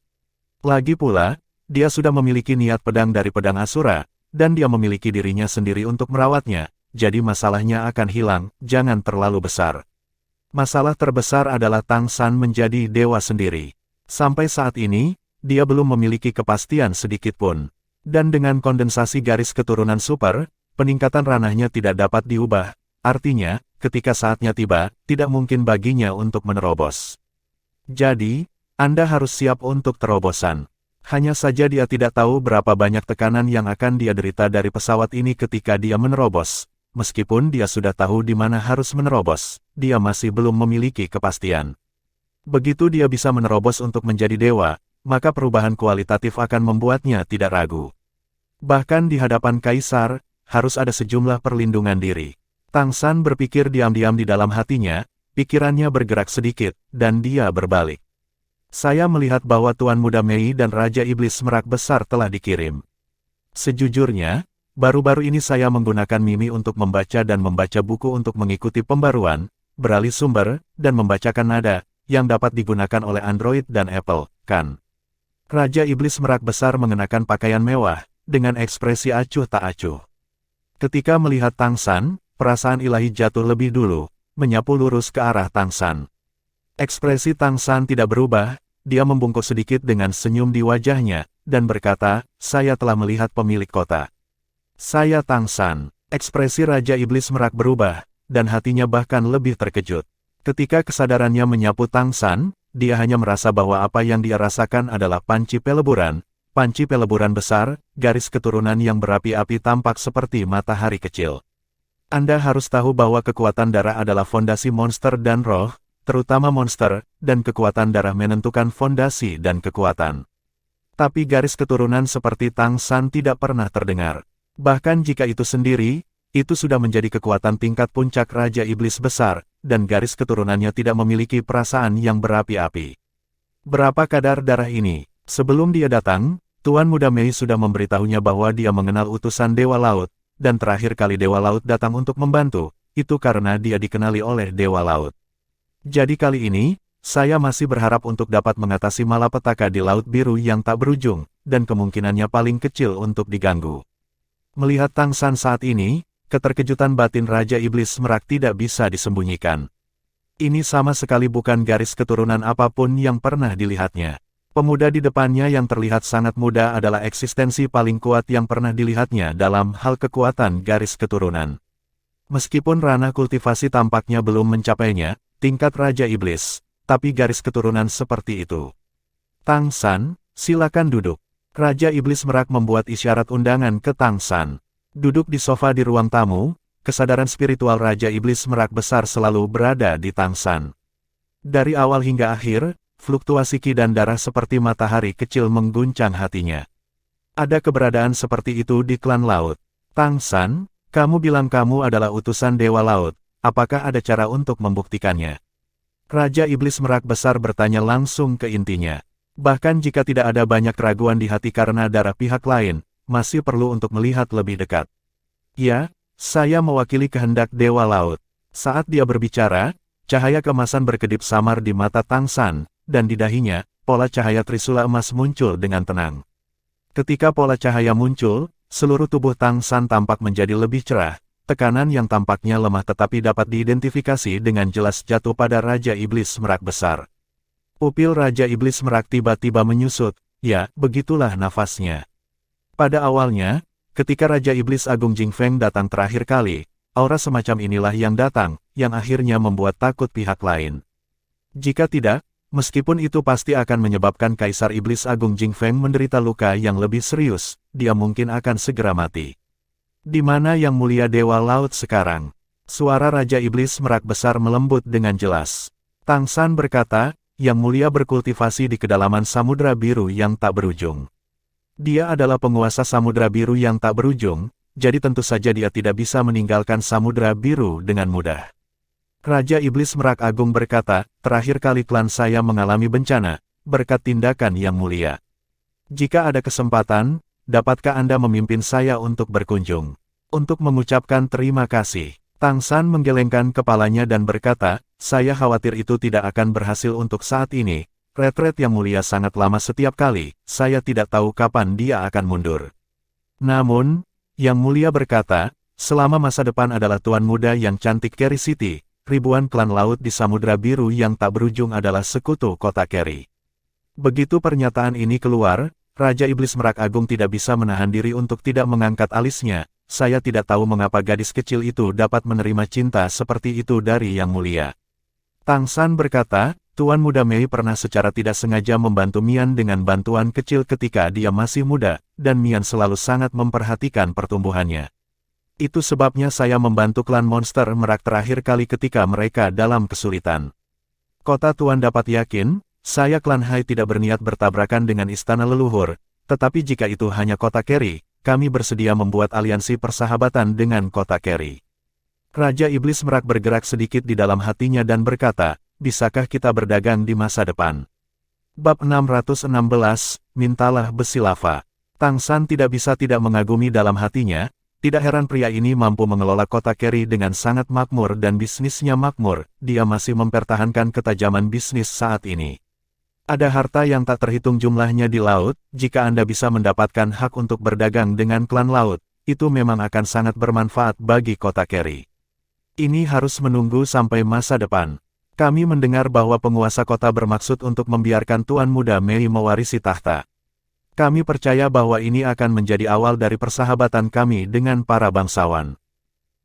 Lagi pula, dia sudah memiliki niat pedang dari pedang Asura, dan dia memiliki dirinya sendiri untuk merawatnya, jadi masalahnya akan hilang, jangan terlalu besar. Masalah terbesar adalah Tang San menjadi dewa sendiri. Sampai saat ini, dia belum memiliki kepastian sedikitpun. Dan dengan kondensasi garis keturunan super, peningkatan ranahnya tidak dapat diubah, artinya, ketika saatnya tiba, tidak mungkin baginya untuk menerobos. Jadi, Anda harus siap untuk terobosan. Hanya saja dia tidak tahu berapa banyak tekanan yang akan dia derita dari pesawat ini ketika dia menerobos. Meskipun dia sudah tahu di mana harus menerobos, dia masih belum memiliki kepastian. Begitu dia bisa menerobos untuk menjadi dewa, maka perubahan kualitatif akan membuatnya tidak ragu. Bahkan di hadapan Kaisar, harus ada sejumlah perlindungan diri. Tang San berpikir diam-diam di dalam hatinya, pikirannya bergerak sedikit, dan dia berbalik. Saya melihat bahwa Tuan Muda Mei dan Raja Iblis Merak Besar telah dikirim. Sejujurnya, baru-baru ini saya menggunakan Mimi untuk membaca dan membaca buku untuk mengikuti pembaruan, beralih sumber, dan membacakan nada, yang dapat digunakan oleh Android dan Apple, kan? Raja Iblis Merak Besar mengenakan pakaian mewah, dengan ekspresi acuh tak acuh. Ketika melihat Tang San, perasaan ilahi jatuh lebih dulu, menyapu lurus ke arah Tang San. Ekspresi Tang San tidak berubah, dia membungkuk sedikit dengan senyum di wajahnya, dan berkata, saya telah melihat pemilik kota. Saya Tang San. Ekspresi Raja Iblis Merak berubah, dan hatinya bahkan lebih terkejut. Ketika kesadarannya menyapu Tang San, dia hanya merasa bahwa apa yang dia rasakan adalah panci peleburan besar, garis keturunan yang berapi-api tampak seperti matahari kecil. Anda harus tahu bahwa kekuatan darah adalah fondasi monster dan roh, terutama monster, dan kekuatan darah menentukan fondasi dan kekuatan. Tapi garis keturunan seperti Tang San tidak pernah terdengar. Bahkan jika itu sendiri, itu sudah menjadi kekuatan tingkat puncak Raja Iblis Besar, dan garis keturunannya tidak memiliki perasaan yang berapi-api. Berapa kadar darah ini? Sebelum dia datang, Tuan Muda Mei sudah memberitahunya bahwa dia mengenal utusan Dewa Laut, dan terakhir kali Dewa Laut datang untuk membantu, itu karena dia dikenali oleh Dewa Laut. Jadi kali ini, saya masih berharap untuk dapat mengatasi malapetaka di Laut Biru yang tak berujung, dan kemungkinannya paling kecil untuk diganggu. Melihat Tang San saat ini, keterkejutan batin Raja Iblis Merak tidak bisa disembunyikan. Ini sama sekali bukan garis keturunan apapun yang pernah dilihatnya. Pemuda di depannya yang terlihat sangat muda adalah eksistensi paling kuat yang pernah dilihatnya dalam hal kekuatan garis keturunan. Meskipun ranah kultivasi tampaknya belum mencapainya, tingkat Raja Iblis, tapi garis keturunan seperti itu. Tang San, silakan duduk. Raja Iblis Merak membuat isyarat undangan ke Tang San. Duduk di sofa di ruang tamu, kesadaran spiritual Raja Iblis Merak Besar selalu berada di Tang San. Dari awal hingga akhir, fluktuasi ki dan darah seperti matahari kecil mengguncang hatinya. Ada keberadaan seperti itu di klan laut. Tang San, kamu bilang kamu adalah utusan Dewa Laut. Apakah ada cara untuk membuktikannya? Raja Iblis Merak Besar bertanya langsung ke intinya. Bahkan jika tidak ada banyak keraguan di hati karena darah pihak lain, masih perlu untuk melihat lebih dekat. Ya, saya mewakili kehendak Dewa Laut. Saat dia berbicara, cahaya keemasan berkedip samar di mata Tang San, dan di dahinya, pola cahaya trisula emas muncul dengan tenang. Ketika pola cahaya muncul, seluruh tubuh Tang San tampak menjadi lebih cerah. Tekanan yang tampaknya lemah tetapi dapat diidentifikasi dengan jelas jatuh pada Raja Iblis Merak Besar. Pupil Raja Iblis Merak tiba-tiba menyusut, ya, begitulah nafasnya. Pada awalnya, ketika Raja Iblis Agung Jingfeng datang terakhir kali, aura semacam inilah yang datang, yang akhirnya membuat takut pihak lain. Jika tidak, meskipun itu pasti akan menyebabkan Kaisar Iblis Agung Jing Feng menderita luka yang lebih serius, dia mungkin akan segera mati. Di mana Yang Mulia Dewa Laut sekarang? Suara Raja Iblis Merak Besar melembut dengan jelas. Tang San berkata, Yang Mulia berkultivasi di kedalaman Samudra Biru yang tak berujung. Dia adalah penguasa Samudra Biru yang tak berujung, jadi tentu saja dia tidak bisa meninggalkan Samudra Biru dengan mudah. Raja Iblis Merak Agung berkata, terakhir kali klan saya mengalami bencana, berkat tindakan Yang Mulia. Jika ada kesempatan, dapatkah Anda memimpin saya untuk berkunjung? Untuk mengucapkan terima kasih. Tang San menggelengkan kepalanya dan berkata, saya khawatir itu tidak akan berhasil untuk saat ini. Retret Yang Mulia sangat lama setiap kali, saya tidak tahu kapan dia akan mundur. Namun, Yang Mulia berkata, selama masa depan adalah tuan muda yang cantik Carry City, ribuan klan laut di Samudra Biru yang tak berujung adalah sekutu kota Carry. Begitu pernyataan ini keluar, Raja Iblis Merak Agung tidak bisa menahan diri untuk tidak mengangkat alisnya. Saya tidak tahu mengapa gadis kecil itu dapat menerima cinta seperti itu dari Yang Mulia. Tang San berkata, Tuan Muda Mei pernah secara tidak sengaja membantu Mian dengan bantuan kecil ketika dia masih muda, dan Mian selalu sangat memperhatikan pertumbuhannya. Itu sebabnya saya membantu klan monster Merak terakhir kali ketika mereka dalam kesulitan. Kota Tuan dapat yakin, saya klan Hai tidak berniat bertabrakan dengan istana leluhur, tetapi jika itu hanya kota Carry, kami bersedia membuat aliansi persahabatan dengan kota Carry. Raja Iblis Merak bergerak sedikit di dalam hatinya dan berkata, bisakah kita berdagang di masa depan? Bab 616, Mintalah Besi Lava. Tang San tidak bisa tidak mengagumi dalam hatinya. Tidak heran pria ini mampu mengelola kota Carry dengan sangat makmur dan bisnisnya makmur, dia masih mempertahankan ketajaman bisnis saat ini. Ada harta yang tak terhitung jumlahnya di laut, jika Anda bisa mendapatkan hak untuk berdagang dengan klan laut, itu memang akan sangat bermanfaat bagi kota Carry. Ini harus menunggu sampai masa depan. Kami mendengar bahwa penguasa kota bermaksud untuk membiarkan Tuan Muda Mei mewarisi tahta. Kami percaya bahwa ini akan menjadi awal dari persahabatan kami dengan para bangsawan.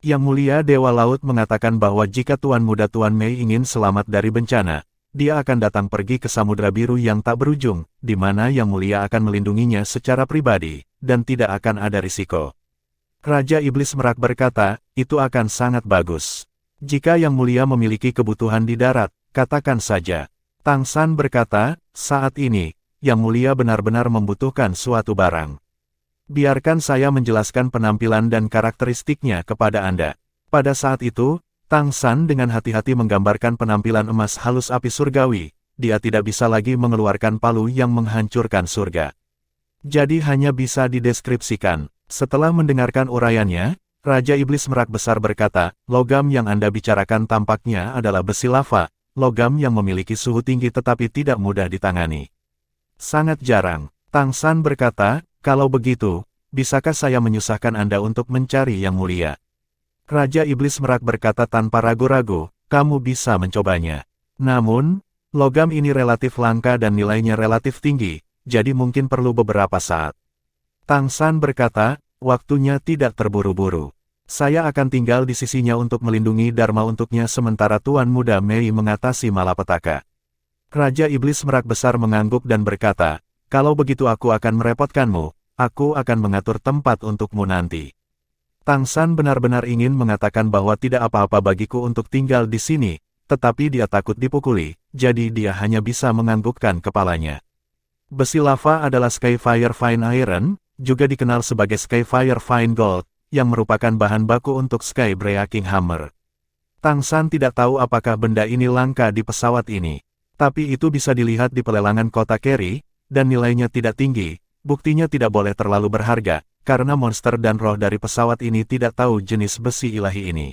Yang Mulia Dewa Laut mengatakan bahwa jika Tuan Muda Tuan Mei ingin selamat dari bencana, dia akan datang pergi ke Samudra Biru yang tak berujung, di mana Yang Mulia akan melindunginya secara pribadi, dan tidak akan ada risiko. Raja Iblis Merak berkata, itu akan sangat bagus. Jika Yang Mulia memiliki kebutuhan di darat, katakan saja. Tang San berkata, saat ini, Yang Mulia benar-benar membutuhkan suatu barang. Biarkan saya menjelaskan penampilan dan karakteristiknya kepada Anda. Pada saat itu, Tang San dengan hati-hati menggambarkan penampilan emas halus api surgawi. Dia tidak bisa lagi mengeluarkan palu yang menghancurkan surga. Jadi hanya bisa dideskripsikan. Setelah mendengarkan uraiannya, Raja Iblis Merak Besar berkata, logam yang Anda bicarakan tampaknya adalah besi lava, logam yang memiliki suhu tinggi tetapi tidak mudah ditangani. Sangat jarang. Tang San berkata, kalau begitu, bisakah saya menyusahkan Anda untuk mencari Yang Mulia? Raja Iblis Merak berkata tanpa ragu-ragu, kamu bisa mencobanya. Namun, logam ini relatif langka dan nilainya relatif tinggi, jadi mungkin perlu beberapa saat. Tang San berkata, waktunya tidak terburu-buru. Saya akan tinggal di sisinya untuk melindungi Dharma untuknya sementara Tuan Muda Mei mengatasi malapetaka. Raja Iblis Merak Besar mengangguk dan berkata, kalau begitu aku akan merepotkanmu, aku akan mengatur tempat untukmu nanti. Tang San benar-benar ingin mengatakan bahwa tidak apa-apa bagiku untuk tinggal di sini, tetapi dia takut dipukuli, jadi dia hanya bisa menganggukkan kepalanya. Besi lava adalah Skyfire Fine Iron, juga dikenal sebagai Skyfire Fine Gold, yang merupakan bahan baku untuk Sky Breaking Hammer. Tang San tidak tahu apakah benda ini langka di pesawat ini. Tapi itu bisa dilihat di pelelangan kota Carry, dan nilainya tidak tinggi, buktinya tidak boleh terlalu berharga, karena monster dan roh dari pesawat ini tidak tahu jenis besi ilahi ini.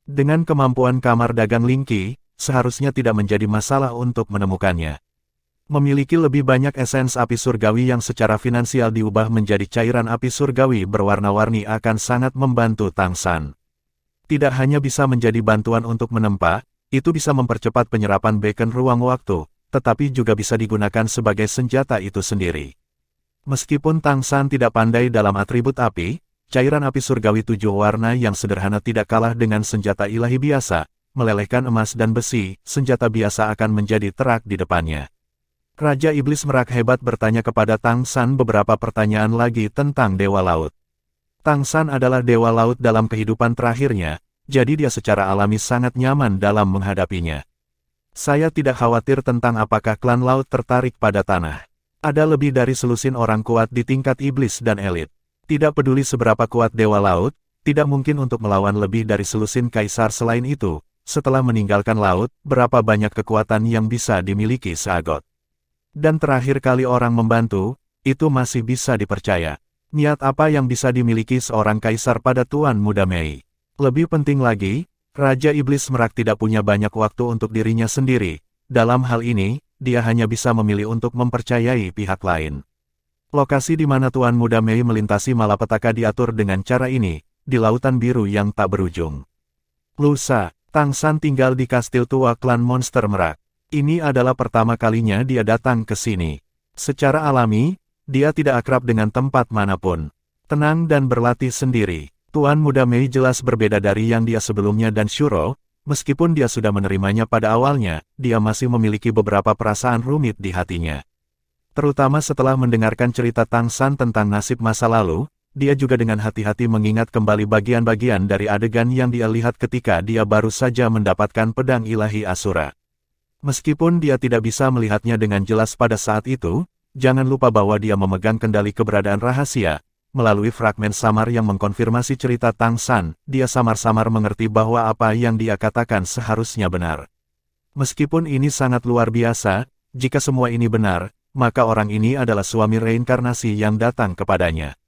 Dengan kemampuan kamar dagang Linky, seharusnya tidak menjadi masalah untuk menemukannya. Memiliki lebih banyak esens api surgawi yang secara finansial diubah menjadi cairan api surgawi berwarna-warni akan sangat membantu Tang San. Tidak hanya bisa menjadi bantuan untuk menempa, itu bisa mempercepat penyerapan beacon ruang waktu, tetapi juga bisa digunakan sebagai senjata itu sendiri. Meskipun Tang San tidak pandai dalam atribut api, cairan api surgawi 7 warna yang sederhana tidak kalah dengan senjata ilahi biasa, melelehkan emas dan besi, senjata biasa akan menjadi terak di depannya. Raja Iblis Merak hebat bertanya kepada Tang San beberapa pertanyaan lagi tentang Dewa Laut. Tang San adalah Dewa Laut dalam kehidupan terakhirnya, jadi dia secara alami sangat nyaman dalam menghadapinya. Saya tidak khawatir tentang apakah klan laut tertarik pada tanah. Ada lebih dari selusin orang kuat di tingkat iblis dan elit. Tidak peduli seberapa kuat Dewa Laut, tidak mungkin untuk melawan lebih dari selusin kaisar selain itu. Setelah meninggalkan laut, berapa banyak kekuatan yang bisa dimiliki Seagot. Dan terakhir kali orang membantu, itu masih bisa dipercaya. Niat apa yang bisa dimiliki seorang kaisar pada Tuan Muda Mei? Lebih penting lagi, Raja Iblis Merak tidak punya banyak waktu untuk dirinya sendiri. Dalam hal ini, dia hanya bisa memilih untuk mempercayai pihak lain. Lokasi di mana Tuan Muda Mei melintasi malapetaka diatur dengan cara ini, di Lautan Biru yang tak berujung. Lusa, Tang San tinggal di kastil tua klan monster Merak. Ini adalah pertama kalinya dia datang ke sini. Secara alami, dia tidak akrab dengan tempat manapun. Tenang dan berlatih sendiri. Tuan Muda Mei jelas berbeda dari yang dia sebelumnya dan Shuro, meskipun dia sudah menerimanya pada awalnya, dia masih memiliki beberapa perasaan rumit di hatinya. Terutama setelah mendengarkan cerita Tang San tentang nasib masa lalu, dia juga dengan hati-hati mengingat kembali bagian-bagian dari adegan yang dia lihat ketika dia baru saja mendapatkan pedang ilahi Asura. Meskipun dia tidak bisa melihatnya dengan jelas pada saat itu, jangan lupa bahwa dia memegang kendali keberadaan rahasia. Melalui fragmen samar yang mengkonfirmasi cerita Tang San, dia samar-samar mengerti bahwa apa yang dia katakan seharusnya benar. Meskipun ini sangat luar biasa, jika semua ini benar, maka orang ini adalah suami reinkarnasi yang datang kepadanya.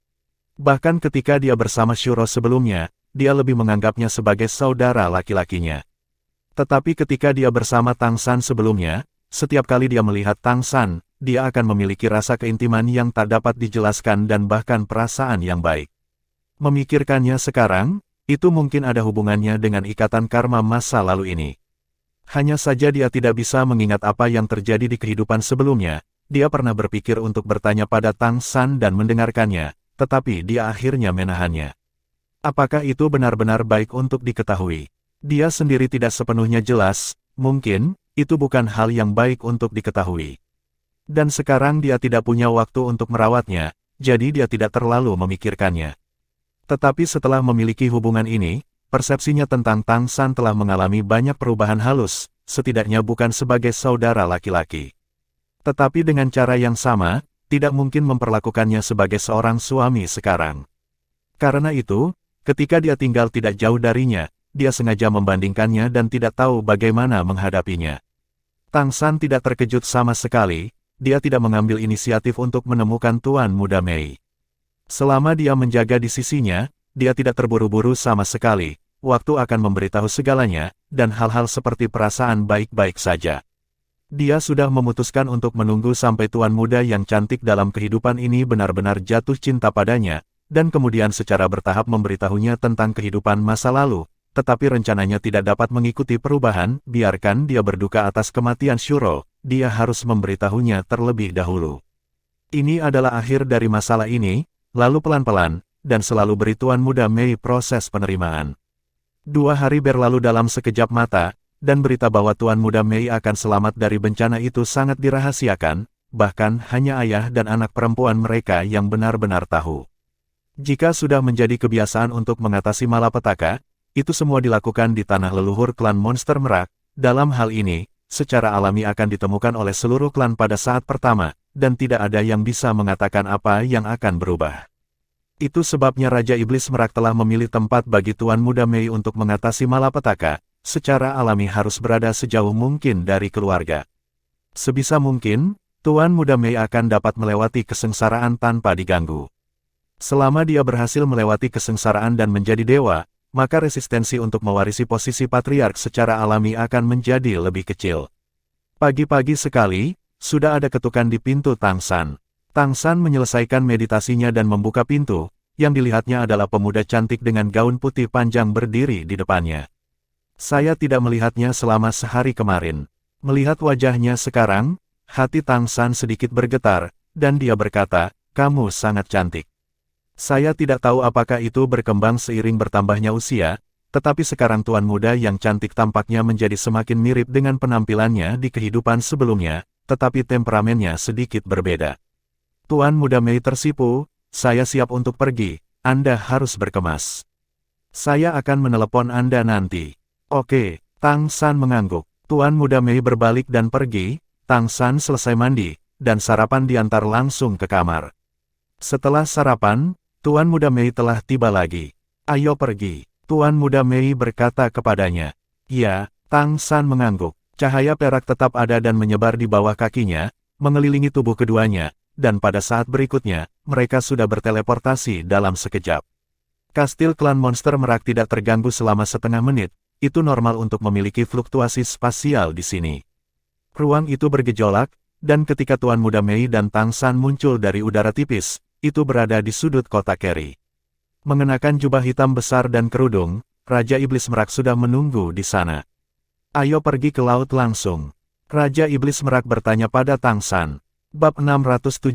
Bahkan ketika dia bersama Shuro sebelumnya, dia lebih menganggapnya sebagai saudara laki-lakinya. Tetapi ketika dia bersama Tang San sebelumnya, setiap kali dia melihat Tang San, dia akan memiliki rasa keintiman yang tak dapat dijelaskan dan bahkan perasaan yang baik. Memikirkannya sekarang, itu mungkin ada hubungannya dengan ikatan karma masa lalu ini. Hanya saja dia tidak bisa mengingat apa yang terjadi di kehidupan sebelumnya. Dia pernah berpikir untuk bertanya pada Tang San dan mendengarkannya, tetapi dia akhirnya menahannya. Apakah itu benar-benar baik untuk diketahui? Dia sendiri tidak sepenuhnya jelas, mungkin, itu bukan hal yang baik untuk diketahui. Dan sekarang dia tidak punya waktu untuk merawatnya, jadi dia tidak terlalu memikirkannya. Tetapi setelah memiliki hubungan ini, persepsinya tentang Tang San telah mengalami banyak perubahan halus, setidaknya bukan sebagai saudara laki-laki. Tetapi dengan cara yang sama, tidak mungkin memperlakukannya sebagai seorang suami sekarang. Karena itu, ketika dia tinggal tidak jauh darinya, dia sengaja membandingkannya dan tidak tahu bagaimana menghadapinya. Tang San tidak terkejut sama sekali. Dia tidak mengambil inisiatif untuk menemukan Tuan Muda Mei. Selama dia menjaga di sisinya, dia tidak terburu-buru sama sekali. Waktu akan memberitahu segalanya, dan hal-hal seperti perasaan baik-baik saja. Dia sudah memutuskan untuk menunggu sampai Tuan Muda yang cantik dalam kehidupan ini benar-benar jatuh cinta padanya, dan kemudian secara bertahap memberitahunya tentang kehidupan masa lalu. Tetapi rencananya tidak dapat mengikuti perubahan, biarkan dia berduka atas kematian Shuro, dia harus memberitahunya terlebih dahulu. Ini adalah akhir dari masalah ini, lalu pelan-pelan, dan selalu beri Tuan Muda Mei proses penerimaan. 2 hari berlalu dalam sekejap mata, dan berita bahwa Tuan Muda Mei akan selamat dari bencana itu sangat dirahasiakan, bahkan hanya ayah dan anak perempuan mereka yang benar-benar tahu. Jika sudah menjadi kebiasaan untuk mengatasi malapetaka, itu semua dilakukan di tanah leluhur klan monster Merak. Dalam hal ini, secara alami akan ditemukan oleh seluruh klan pada saat pertama, dan tidak ada yang bisa mengatakan apa yang akan berubah. Itu sebabnya Raja Iblis Merak telah memilih tempat bagi Tuan Muda Mei untuk mengatasi malapetaka, secara alami harus berada sejauh mungkin dari keluarga. Sebisa mungkin, Tuan Muda Mei akan dapat melewati kesengsaraan tanpa diganggu. Selama dia berhasil melewati kesengsaraan dan menjadi dewa, maka resistensi untuk mewarisi posisi patriark secara alami akan menjadi lebih kecil. Pagi-pagi sekali, sudah ada ketukan di pintu Tang San. Tang San menyelesaikan meditasinya dan membuka pintu, yang dilihatnya adalah pemuda cantik dengan gaun putih panjang berdiri di depannya. Saya tidak melihatnya selama sehari kemarin. Melihat wajahnya sekarang, hati Tang San sedikit bergetar, dan dia berkata, "Kamu sangat cantik." Saya tidak tahu apakah itu berkembang seiring bertambahnya usia, tetapi sekarang tuan muda yang cantik tampaknya menjadi semakin mirip dengan penampilannya di kehidupan sebelumnya, tetapi temperamennya sedikit berbeda. Tuan muda Mei tersipu, saya siap untuk pergi, Anda harus berkemas. Saya akan menelepon Anda nanti. Oke, Tang San mengangguk. Tuan muda Mei berbalik dan pergi, Tang San selesai mandi, dan sarapan diantar langsung ke kamar. Setelah sarapan, Tuan muda Mei telah tiba lagi. Ayo pergi. Tuan muda Mei berkata kepadanya. Ya, Tang San mengangguk. Cahaya perak tetap ada dan menyebar di bawah kakinya, mengelilingi tubuh keduanya, dan pada saat berikutnya, mereka sudah berteleportasi dalam sekejap. Kastil klan monster merak tidak terganggu selama setengah menit, itu normal untuk memiliki fluktuasi spasial di sini. Ruang itu bergejolak, dan ketika Tuan muda Mei dan Tang San muncul dari udara tipis, itu berada di sudut kota Keri. Mengenakan jubah hitam besar dan kerudung, Raja Iblis Merak sudah menunggu di sana. Ayo pergi ke laut langsung. Raja Iblis Merak bertanya pada Tang San. Bab 617,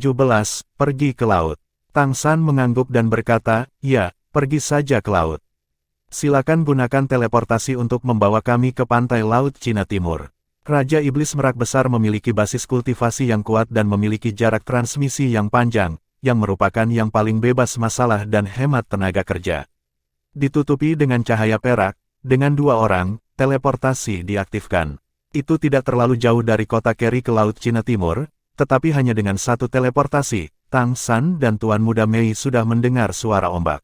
pergi ke laut. Tang San mengangguk dan berkata, ya, pergi saja ke laut. Silakan gunakan teleportasi untuk membawa kami ke pantai Laut Cina Timur. Raja Iblis Merak Besar memiliki basis kultivasi yang kuat dan memiliki jarak transmisi yang panjang, yang merupakan yang paling bebas masalah dan hemat tenaga kerja. Ditutupi dengan cahaya perak, dengan 2 orang, teleportasi diaktifkan. Itu tidak terlalu jauh dari kota Keri ke Laut Cina Timur, tetapi hanya dengan 1 teleportasi, Tang San dan Tuan Muda Mei sudah mendengar suara ombak.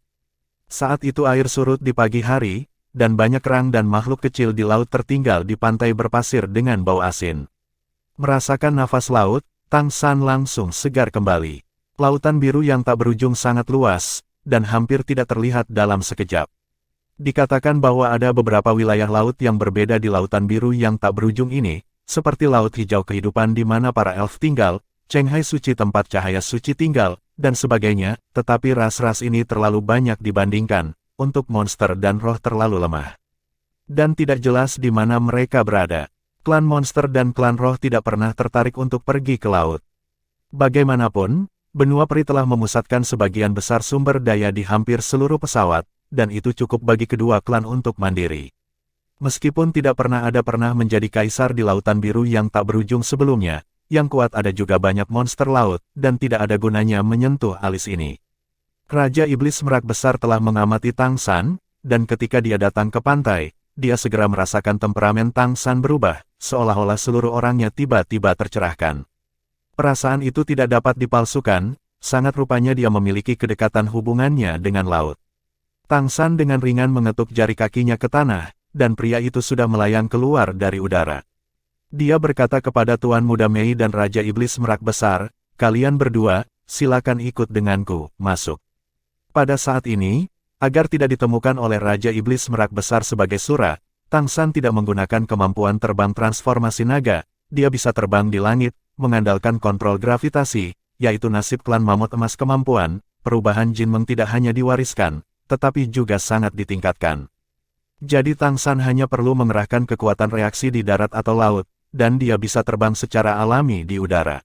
Saat itu air surut di pagi hari, dan banyak kerang dan makhluk kecil di laut tertinggal di pantai berpasir dengan bau asin. Merasakan nafas laut, Tang San langsung segar kembali. Lautan biru yang tak berujung sangat luas, dan hampir tidak terlihat dalam sekejap. Dikatakan bahwa ada beberapa wilayah laut yang berbeda di lautan biru yang tak berujung ini, seperti Laut Hijau Kehidupan di mana para elf tinggal, Cenghai Suci tempat cahaya suci tinggal, dan sebagainya, tetapi ras-ras ini terlalu banyak dibandingkan, untuk monster dan roh terlalu lemah. Dan tidak jelas di mana mereka berada. Klan monster dan klan roh tidak pernah tertarik untuk pergi ke laut. Bagaimanapun, benua peri telah memusatkan sebagian besar sumber daya di hampir seluruh pesawat, dan itu cukup bagi kedua klan untuk mandiri. Meskipun tidak pernah menjadi kaisar di lautan biru yang tak berujung sebelumnya, yang kuat ada juga banyak monster laut, dan tidak ada gunanya menyentuh alis ini. Raja Iblis Merak Besar telah mengamati Tang San, dan ketika dia datang ke pantai, dia segera merasakan temperamen Tang San berubah, seolah-olah seluruh orangnya tiba-tiba tercerahkan. Perasaan itu tidak dapat dipalsukan, sangat rupanya dia memiliki kedekatan hubungannya dengan laut. Tang San dengan ringan mengetuk jari kakinya ke tanah, dan pria itu sudah melayang keluar dari udara. Dia berkata kepada Tuan Muda Mei dan Raja Iblis Merak Besar, kalian berdua, silakan ikut denganku, masuk. Pada saat ini, agar tidak ditemukan oleh Raja Iblis Merak Besar sebagai sura, Tang San tidak menggunakan kemampuan terbang transformasi naga, dia bisa terbang di langit, mengandalkan kontrol gravitasi, yaitu nasib klan mamut emas kemampuan, perubahan Jin Meng tidak hanya diwariskan, tetapi juga sangat ditingkatkan. Jadi Tang San hanya perlu mengerahkan kekuatan reaksi di darat atau laut, dan dia bisa terbang secara alami di udara.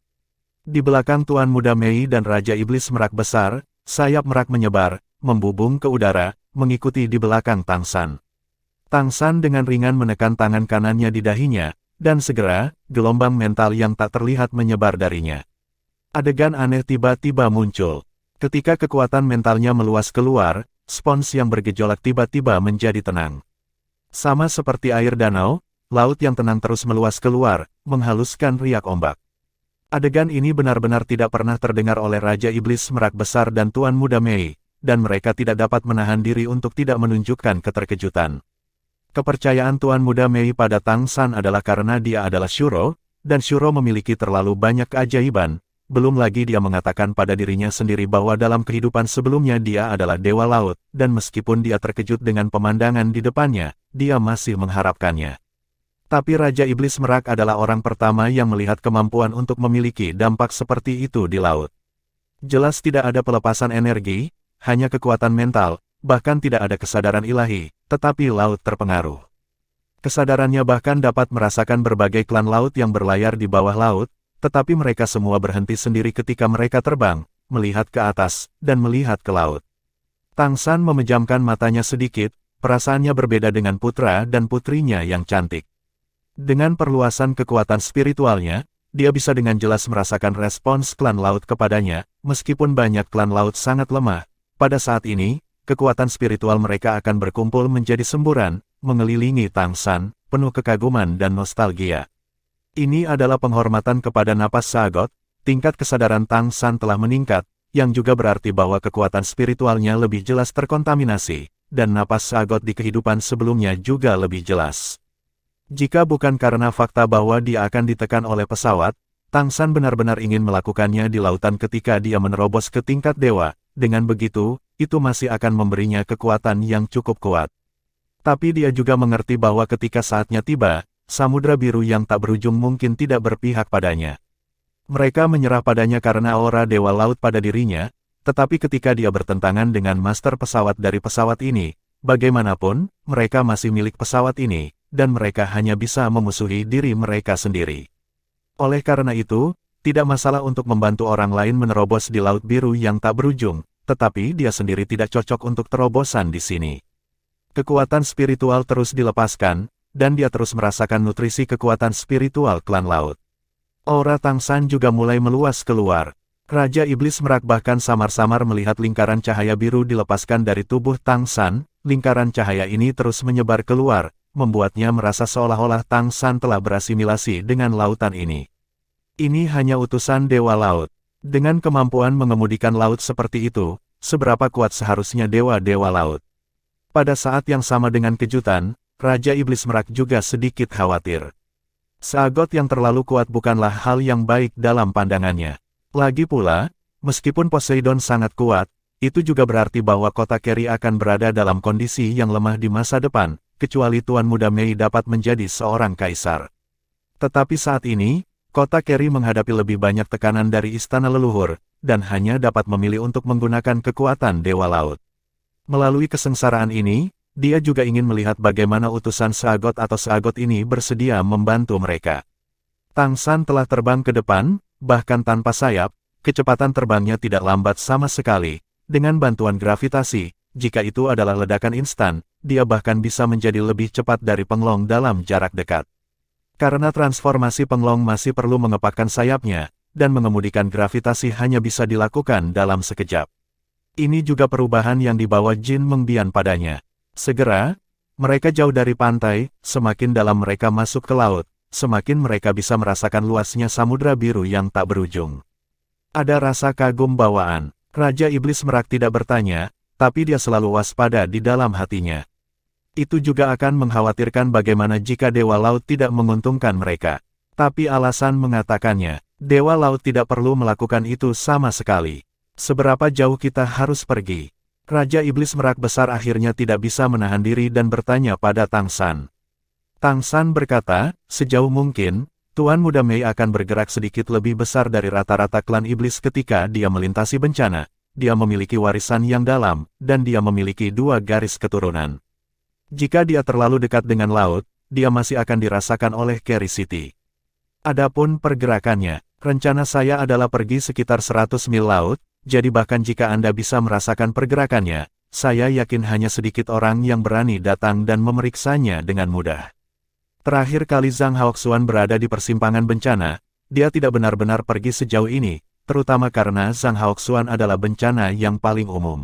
Di belakang Tuan Muda Mei dan Raja Iblis Merak Besar, sayap merak menyebar, membubung ke udara, mengikuti di belakang Tang San. Tang San dengan ringan menekan tangan kanannya di dahinya, dan segera, gelombang mental yang tak terlihat menyebar darinya. Adegan aneh tiba-tiba muncul. Ketika kekuatan mentalnya meluas keluar, spons yang bergejolak tiba-tiba menjadi tenang. Sama seperti air danau, laut yang tenang terus meluas keluar, menghaluskan riak ombak. Adegan ini benar-benar tidak pernah terdengar oleh Raja Iblis Merak Besar dan Tuan Muda Mei, dan mereka tidak dapat menahan diri untuk tidak menunjukkan keterkejutan. Kepercayaan Tuan Muda Mei pada Tang San adalah karena dia adalah Shuro, dan Shuro memiliki terlalu banyak keajaiban, belum lagi dia mengatakan pada dirinya sendiri bahwa dalam kehidupan sebelumnya dia adalah Dewa Laut, dan meskipun dia terkejut dengan pemandangan di depannya, dia masih mengharapkannya. Tapi Raja Iblis Merak adalah orang pertama yang melihat kemampuan untuk memiliki dampak seperti itu di laut. Jelas tidak ada pelepasan energi, hanya kekuatan mental, bahkan tidak ada kesadaran ilahi, tetapi laut terpengaruh. Kesadarannya bahkan dapat merasakan berbagai klan laut yang berlayar di bawah laut, tetapi mereka semua berhenti sendiri ketika mereka terbang, melihat ke atas, dan melihat ke laut. Tang San memejamkan matanya sedikit, perasaannya berbeda dengan putra dan putrinya yang cantik. Dengan perluasan kekuatan spiritualnya, dia bisa dengan jelas merasakan respons klan laut kepadanya, meskipun banyak klan laut sangat lemah. Pada saat ini, kekuatan spiritual mereka akan berkumpul menjadi semburan, mengelilingi Tang San, penuh kekaguman dan nostalgia. Ini adalah penghormatan kepada napas Sagot, tingkat kesadaran Tang San telah meningkat, yang juga berarti bahwa kekuatan spiritualnya lebih jelas terkontaminasi, dan napas Sagot di kehidupan sebelumnya juga lebih jelas. Jika bukan karena fakta bahwa dia akan ditekan oleh pesawat, Tang San benar-benar ingin melakukannya di lautan ketika dia menerobos ke tingkat dewa. Dengan begitu, itu masih akan memberinya kekuatan yang cukup kuat. Tapi dia juga mengerti bahwa ketika saatnya tiba, Samudra Biru yang tak berujung mungkin tidak berpihak padanya. Mereka menyerah padanya karena aura Dewa Laut pada dirinya, tetapi ketika dia bertentangan dengan master pesawat dari pesawat ini, bagaimanapun, mereka masih milik pesawat ini, dan mereka hanya bisa memusuhi diri mereka sendiri. Oleh karena itu, tidak masalah untuk membantu orang lain menerobos di Laut Biru yang tak berujung, tetapi dia sendiri tidak cocok untuk terobosan di sini. Kekuatan spiritual terus dilepaskan, dan dia terus merasakan nutrisi kekuatan spiritual klan laut. Aura Tang San juga mulai meluas keluar. Raja Iblis Merak bahkan samar-samar melihat lingkaran cahaya biru dilepaskan dari tubuh Tang San. Lingkaran cahaya ini terus menyebar keluar, membuatnya merasa seolah-olah Tang San telah berasimilasi dengan lautan ini. Ini hanya utusan Dewa Laut. Dengan kemampuan mengemudikan laut seperti itu, seberapa kuat seharusnya Dewa-Dewa Laut? Pada saat yang sama dengan kejutan, Raja Iblis Merak juga sedikit khawatir. Sagot yang terlalu kuat bukanlah hal yang baik dalam pandangannya. Lagi pula, meskipun Poseidon sangat kuat, itu juga berarti bahwa kota Keri akan berada dalam kondisi yang lemah di masa depan, kecuali Tuan Muda Mei dapat menjadi seorang kaisar. Tetapi saat ini, kota Keri menghadapi lebih banyak tekanan dari istana leluhur, dan hanya dapat memilih untuk menggunakan kekuatan Dewa Laut. Melalui kesengsaraan ini, dia juga ingin melihat bagaimana utusan Sagot atau Sagot ini bersedia membantu mereka. Tang San telah terbang ke depan, bahkan tanpa sayap, kecepatan terbangnya tidak lambat sama sekali. Dengan bantuan gravitasi, jika itu adalah ledakan instan, dia bahkan bisa menjadi lebih cepat dari penglong dalam jarak dekat. Karena transformasi penglong masih perlu mengepakkan sayapnya, dan mengemudikan gravitasi hanya bisa dilakukan dalam sekejap. Ini juga perubahan yang dibawa Jin Mengbian padanya. Segera, mereka jauh dari pantai, semakin dalam mereka masuk ke laut, semakin mereka bisa merasakan luasnya Samudra Biru yang tak berujung. Ada rasa kagum bawaan. Raja Iblis Merak tidak bertanya, tapi dia selalu waspada di dalam hatinya. Itu juga akan mengkhawatirkan bagaimana jika Dewa Laut tidak menguntungkan mereka. Tapi alasan mengatakannya, Dewa Laut tidak perlu melakukan itu sama sekali. Seberapa jauh kita harus pergi? Raja Iblis Merak besar akhirnya tidak bisa menahan diri dan bertanya pada Tang San. Tang San berkata, sejauh mungkin, Tuan Muda Mei akan bergerak sedikit lebih besar dari rata-rata klan iblis ketika dia melintasi bencana. Dia memiliki warisan yang dalam, dan dia memiliki 2 garis keturunan. Jika dia terlalu dekat dengan laut, dia masih akan dirasakan oleh Keri City. Adapun pergerakannya, rencana saya adalah pergi sekitar 100 mil laut, jadi bahkan jika Anda bisa merasakan pergerakannya, saya yakin hanya sedikit orang yang berani datang dan memeriksanya dengan mudah. Terakhir kali Zhang Haoxuan berada di persimpangan bencana, dia tidak benar-benar pergi sejauh ini, terutama karena Zhang Haoxuan adalah bencana yang paling umum.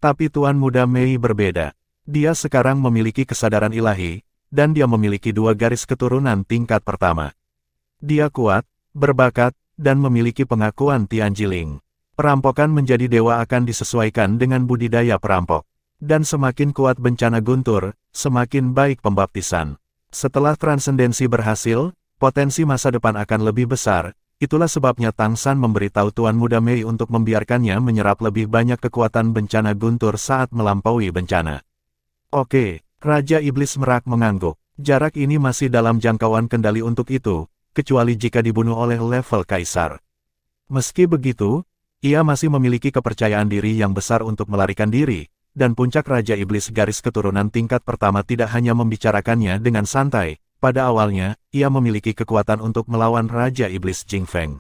Tapi Tuan Muda Mei berbeda. Dia sekarang memiliki kesadaran ilahi, dan dia memiliki 2 garis keturunan tingkat pertama. Dia kuat, berbakat, dan memiliki pengakuan Tianjiling. Perampokan menjadi dewa akan disesuaikan dengan budidaya perampok. Dan semakin kuat bencana guntur, semakin baik pembaptisan. Setelah transendensi berhasil, potensi masa depan akan lebih besar. Itulah sebabnya Tang San memberitahu Tuan Muda Mei untuk membiarkannya menyerap lebih banyak kekuatan bencana guntur saat melampaui bencana. Oke, Raja Iblis Merak mengangguk. Jarak ini masih dalam jangkauan kendali untuk itu, kecuali jika dibunuh oleh level kaisar. Meski begitu, ia masih memiliki kepercayaan diri yang besar untuk melarikan diri, dan puncak Raja Iblis garis keturunan tingkat pertama tidak hanya membicarakannya dengan santai. Pada awalnya, ia memiliki kekuatan untuk melawan Raja Iblis Jing Feng.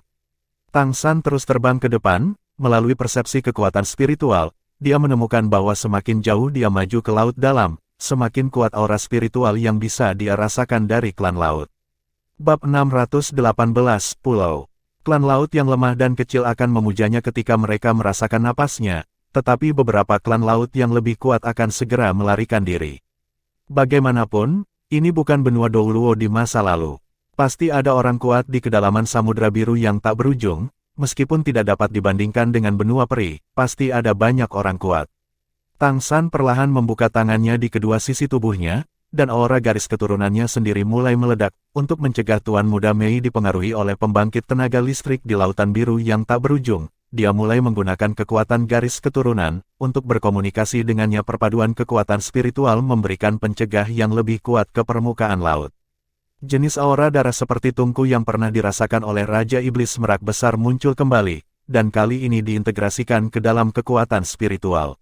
Tang San terus terbang ke depan, melalui persepsi kekuatan spiritual, dia menemukan bahwa semakin jauh dia maju ke laut dalam, semakin kuat aura spiritual yang bisa dia rasakan dari klan laut. Bab 618 Pulau. Klan laut yang lemah dan kecil akan memujanya ketika mereka merasakan napasnya, tetapi beberapa klan laut yang lebih kuat akan segera melarikan diri. Bagaimanapun, ini bukan benua Douluo di masa lalu. Pasti ada orang kuat di kedalaman Samudra Biru yang tak berujung, meskipun tidak dapat dibandingkan dengan benua peri, pasti ada banyak orang kuat. Tang San perlahan membuka tangannya di kedua sisi tubuhnya, dan aura garis keturunannya sendiri mulai meledak, untuk mencegah Tuan Muda Mei dipengaruhi oleh pembangkit tenaga listrik di Lautan Biru yang tak berujung. Dia mulai menggunakan kekuatan garis keturunan, untuk berkomunikasi dengannya. Perpaduan kekuatan spiritual memberikan pencegah yang lebih kuat ke permukaan laut. Jenis aura darah seperti tungku yang pernah dirasakan oleh Raja Iblis Merak Besar muncul kembali, dan kali ini diintegrasikan ke dalam kekuatan spiritual.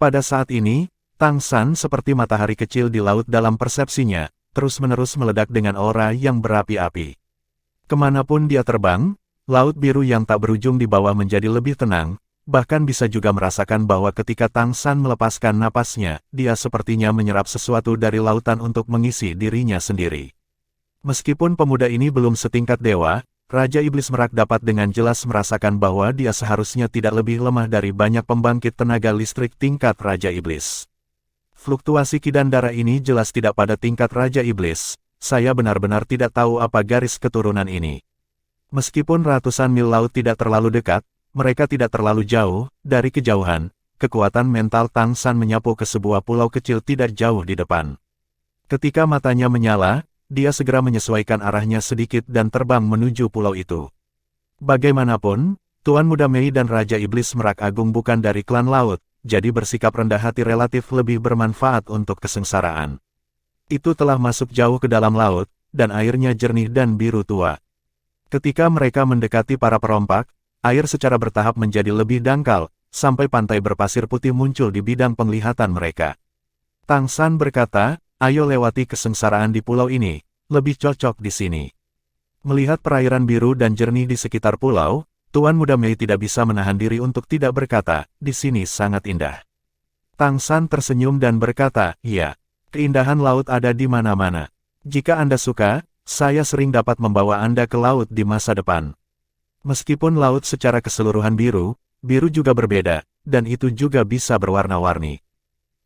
Pada saat ini, Tang San seperti matahari kecil di laut dalam persepsinya, terus-menerus meledak dengan aura yang berapi-api. Kemanapun dia terbang, laut biru yang tak berujung di bawah menjadi lebih tenang, bahkan bisa juga merasakan bahwa ketika Tang San melepaskan napasnya, dia sepertinya menyerap sesuatu dari lautan untuk mengisi dirinya sendiri. Meskipun pemuda ini belum setingkat dewa, Raja Iblis Merak dapat dengan jelas merasakan bahwa dia seharusnya tidak lebih lemah dari banyak pembangkit tenaga listrik tingkat Raja Iblis. Fluktuasi kidan darah ini jelas tidak pada tingkat Raja Iblis. Saya benar-benar tidak tahu apa garis keturunan ini. Meskipun ratusan mil laut tidak terlalu dekat, mereka tidak terlalu jauh. Dari kejauhan, kekuatan mental Tang San menyapu ke sebuah pulau kecil tidak jauh di depan. Ketika matanya menyala, dia segera menyesuaikan arahnya sedikit dan terbang menuju pulau itu. Bagaimanapun, Tuan Muda Mei dan Raja Iblis Merak Agung bukan dari klan laut, jadi bersikap rendah hati relatif lebih bermanfaat untuk kesengsaraan. Itu telah masuk jauh ke dalam laut, dan airnya jernih dan biru tua. Ketika mereka mendekati para perompak, air secara bertahap menjadi lebih dangkal, sampai pantai berpasir putih muncul di bidang penglihatan mereka. Tang San berkata, "Ayo lewati kesengsaraan di pulau ini, lebih cocok di sini." Melihat perairan biru dan jernih di sekitar pulau, Tuan Muda Mei tidak bisa menahan diri untuk tidak berkata, "Di sini sangat indah." Tang San tersenyum dan berkata, "Iya, keindahan laut ada di mana-mana. Jika Anda suka, saya sering dapat membawa Anda ke laut di masa depan." Meskipun laut secara keseluruhan biru, biru juga berbeda, dan itu juga bisa berwarna-warni.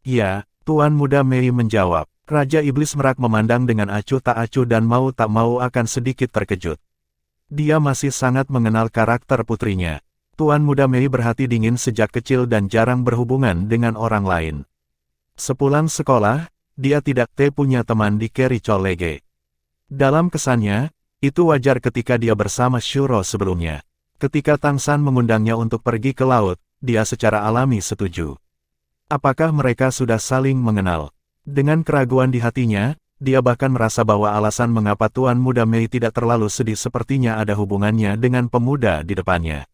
"Iya," Tuan Muda Mei menjawab. Raja Iblis Merak memandang dengan acuh tak acuh dan mau tak mau akan sedikit terkejut. Dia masih sangat mengenal karakter putrinya. Tuan Muda Mei berhati dingin sejak kecil dan jarang berhubungan dengan orang lain. Sepulang sekolah, dia tidak punya teman di Kerichol Lege. Dalam kesannya, itu wajar ketika dia bersama Shuro sebelumnya. Ketika Tang San mengundangnya untuk pergi ke laut, dia secara alami setuju. Apakah mereka sudah saling mengenal? Dengan keraguan di hatinya, dia bahkan merasa bahwa alasan mengapa Tuan Muda Mei tidak terlalu sedih sepertinya ada hubungannya dengan pemuda di depannya.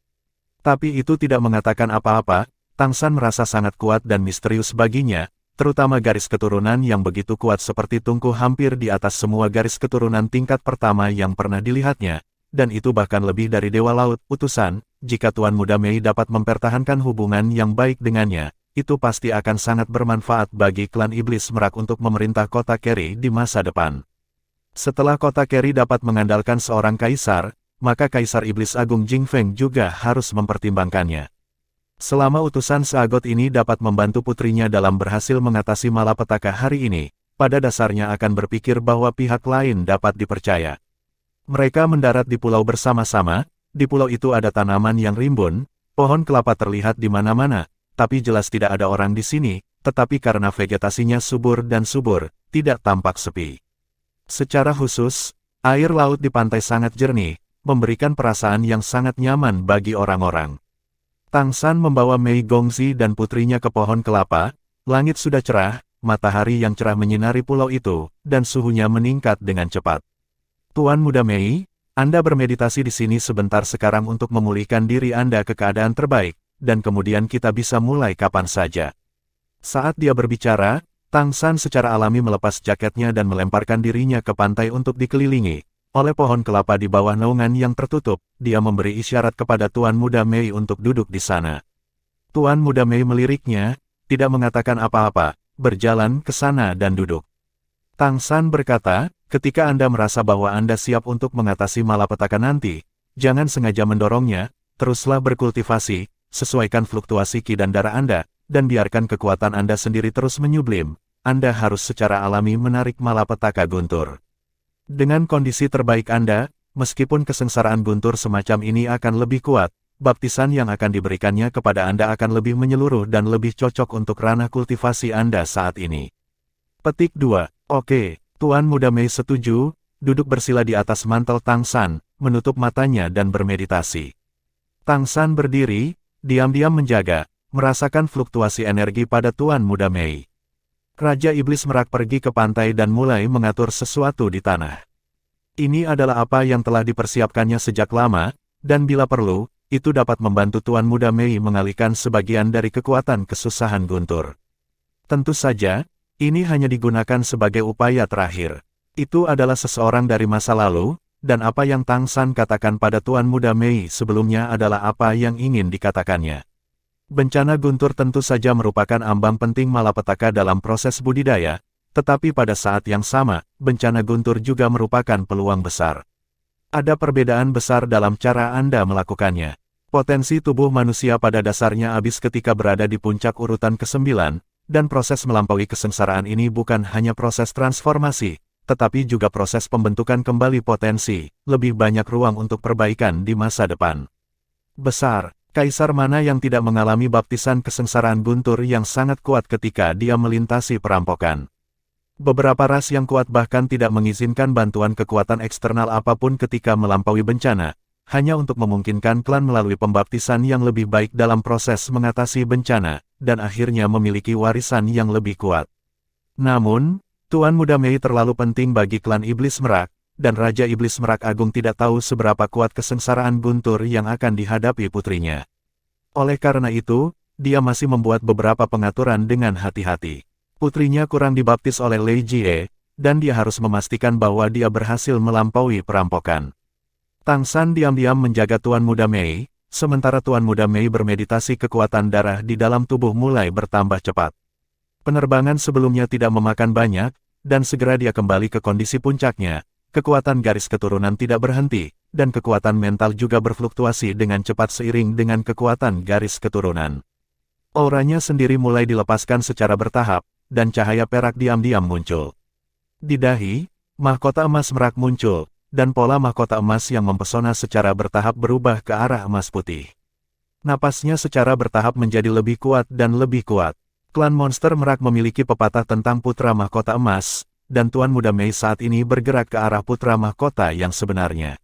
Tapi itu tidak mengatakan apa-apa. Tang San merasa sangat kuat dan misterius baginya, terutama garis keturunan yang begitu kuat seperti tungku hampir di atas semua garis keturunan tingkat pertama yang pernah dilihatnya, dan itu bahkan lebih dari Dewa Laut, utusan. Jika Tuan Muda Mei dapat mempertahankan hubungan yang baik dengannya, itu pasti akan sangat bermanfaat bagi klan Iblis Merak untuk memerintah kota Keri di masa depan. Setelah kota Keri dapat mengandalkan seorang kaisar, maka Kaisar Iblis Agung Jing Feng juga harus mempertimbangkannya. Selama utusan seagot ini dapat membantu putrinya dalam berhasil mengatasi malapetaka hari ini, pada dasarnya akan berpikir bahwa pihak lain dapat dipercaya. Mereka mendarat di pulau bersama-sama. Di pulau itu ada tanaman yang rimbun, pohon kelapa terlihat di mana-mana, tapi jelas tidak ada orang di sini, tetapi karena vegetasinya subur dan subur, tidak tampak sepi. Secara khusus, air laut di pantai sangat jernih, memberikan perasaan yang sangat nyaman bagi orang-orang. Tang San membawa Mei Gongzi dan putrinya ke pohon kelapa, langit sudah cerah, matahari yang cerah menyinari pulau itu, dan suhunya meningkat dengan cepat. "Tuan Muda Mei, Anda bermeditasi di sini sebentar sekarang untuk memulihkan diri Anda ke keadaan terbaik, dan kemudian kita bisa mulai kapan saja." Saat dia berbicara, Tang San secara alami melepas jaketnya dan melemparkan dirinya ke pantai untuk dikelilingi Oleh pohon kelapa di bawah naungan yang tertutup, dia memberi isyarat kepada Tuan Muda Mei untuk duduk di sana. Tuan Muda Mei meliriknya, tidak mengatakan apa-apa, berjalan ke sana dan duduk. Tang San berkata, ketika Anda merasa bahwa Anda siap untuk mengatasi malapetaka nanti, jangan sengaja mendorongnya, teruslah berkultivasi, sesuaikan fluktuasi ki dan darah Anda, dan biarkan kekuatan Anda sendiri terus menyublim. Anda harus secara alami menarik malapetaka guntur. Dengan kondisi terbaik Anda, meskipun kesengsaraan guntur semacam ini akan lebih kuat, baptisan yang akan diberikannya kepada Anda akan lebih menyeluruh dan lebih cocok untuk ranah kultivasi Anda saat ini. Petik 2. Oke, Tuan Muda Mei setuju, duduk bersila di atas mantel Tang San, menutup matanya dan bermeditasi. Tang San berdiri, diam-diam menjaga, merasakan fluktuasi energi pada Tuan Muda Mei. Raja Iblis Merak pergi ke pantai dan mulai mengatur sesuatu di tanah. Ini adalah apa yang telah dipersiapkannya sejak lama, dan bila perlu, itu dapat membantu Tuan Muda Mei mengalihkan sebagian dari kekuatan kesusahan guntur. Tentu saja, ini hanya digunakan sebagai upaya terakhir. Itu adalah seseorang dari masa lalu, dan apa yang Tang San katakan pada Tuan Muda Mei sebelumnya adalah apa yang ingin dikatakannya. Bencana guntur tentu saja merupakan ambang penting malapetaka dalam proses budidaya, tetapi pada saat yang sama, bencana guntur juga merupakan peluang besar. Ada perbedaan besar dalam cara Anda melakukannya. Potensi tubuh manusia pada dasarnya habis ketika berada di puncak urutan ke-9, dan proses melampaui kesengsaraan ini bukan hanya proses transformasi, tetapi juga proses pembentukan kembali potensi, lebih banyak ruang untuk perbaikan di masa depan. Besar. Kaisar mana yang tidak mengalami baptisan kesengsaraan guntur yang sangat kuat ketika dia melintasi perampokan? Beberapa ras yang kuat bahkan tidak mengizinkan bantuan kekuatan eksternal apapun ketika melampaui bencana, hanya untuk memungkinkan klan melalui pembaptisan yang lebih baik dalam proses mengatasi bencana, dan akhirnya memiliki warisan yang lebih kuat. Namun, Tuan Muda Mei terlalu penting bagi klan Iblis Merak, dan Raja Iblis Merak Agung tidak tahu seberapa kuat kesengsaraan guntur yang akan dihadapi putrinya. Oleh karena itu, dia masih membuat beberapa pengaturan dengan hati-hati. Putrinya kurang dibaptis oleh Lei Jie, dan dia harus memastikan bahwa dia berhasil melampaui perampokan. Tang San diam-diam menjaga Tuan Muda Mei, sementara Tuan Muda Mei bermeditasi kekuatan darah di dalam tubuh mulai bertambah cepat. Penerbangan sebelumnya tidak memakan banyak, dan segera dia kembali ke kondisi puncaknya. Kekuatan garis keturunan tidak berhenti, dan kekuatan mental juga berfluktuasi dengan cepat seiring dengan kekuatan garis keturunan. Auranya sendiri mulai dilepaskan secara bertahap, dan cahaya perak diam-diam muncul. Di dahi, mahkota emas merak muncul, dan pola mahkota emas yang mempesona secara bertahap berubah ke arah emas putih. Napasnya secara bertahap menjadi lebih kuat dan lebih kuat. Klan monster merak memiliki pepatah tentang putra mahkota emas, dan Tuan Muda Mei saat ini bergerak ke arah putra mahkota yang sebenarnya.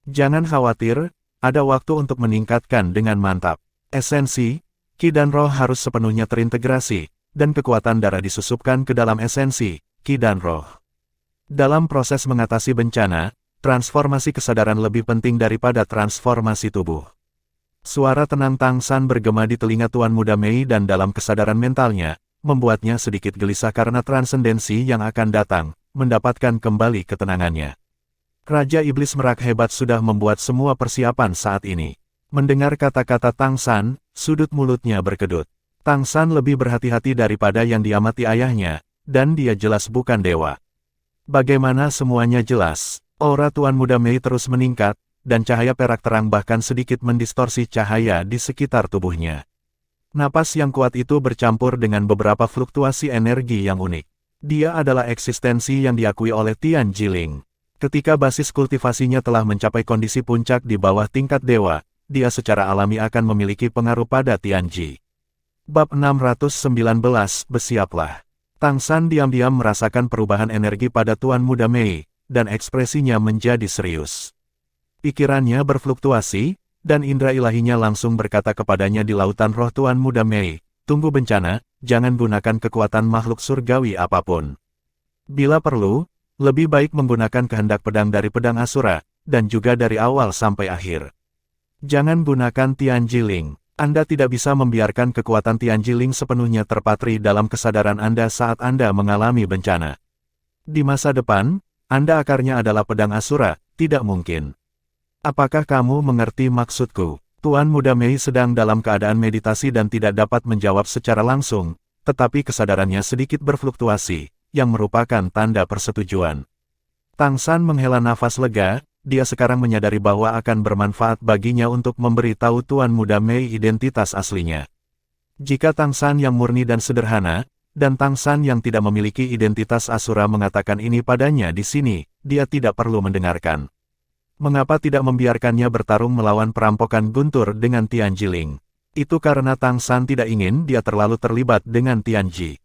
Jangan khawatir, ada waktu untuk meningkatkan dengan mantap. Esensi, ki dan roh harus sepenuhnya terintegrasi, dan kekuatan darah disusupkan ke dalam esensi, ki dan roh. Dalam proses mengatasi bencana, transformasi kesadaran lebih penting daripada transformasi tubuh. Suara tenang Tang San bergema di telinga Tuan Muda Mei dan dalam kesadaran mentalnya, membuatnya sedikit gelisah karena transendensi yang akan datang, mendapatkan kembali ketenangannya. Raja Iblis Merak hebat sudah membuat semua persiapan saat ini. Mendengar kata-kata Tang San, sudut mulutnya berkedut. Tang San lebih berhati-hati daripada yang diamati ayahnya, dan dia jelas bukan dewa. Bagaimana semuanya jelas, aura Tuan Muda Mei terus meningkat, dan cahaya perak terang bahkan sedikit mendistorsi cahaya di sekitar tubuhnya. Napas yang kuat itu bercampur dengan beberapa fluktuasi energi yang unik. Dia adalah eksistensi yang diakui oleh Tian Jiling. Ketika basis kultivasinya telah mencapai kondisi puncak di bawah tingkat dewa, dia secara alami akan memiliki pengaruh pada Tianji. Bab 619, bersiaplah. Tang San diam-diam merasakan perubahan energi pada Tuan Muda Mei, dan ekspresinya menjadi serius. Pikirannya berfluktuasi, dan indera ilahinya langsung berkata kepadanya di lautan roh Tuan Muda Mei, tunggu bencana, jangan gunakan kekuatan makhluk surgawi apapun. Bila perlu, lebih baik menggunakan kehendak pedang dari pedang Asura, dan juga dari awal sampai akhir. Jangan gunakan Tian Jiling. Anda tidak bisa membiarkan kekuatan Tian Jiling sepenuhnya terpatri dalam kesadaran Anda saat Anda mengalami bencana. Di masa depan, Anda akarnya adalah pedang Asura, tidak mungkin. Apakah kamu mengerti maksudku? Tuan Muda Mei sedang dalam keadaan meditasi dan tidak dapat menjawab secara langsung, tetapi kesadarannya sedikit berfluktuasi, yang merupakan tanda persetujuan. Tang San menghela nafas lega, dia sekarang menyadari bahwa akan bermanfaat baginya untuk memberi tahu Tuan Muda Mei identitas aslinya. Jika Tang San yang murni dan sederhana, dan Tang San yang tidak memiliki identitas Asura mengatakan ini padanya di sini, dia tidak perlu mendengarkan. Mengapa tidak membiarkannya bertarung melawan perampokan Guntur dengan Tianjiling? Itu karena Tang San tidak ingin dia terlalu terlibat dengan Tianji.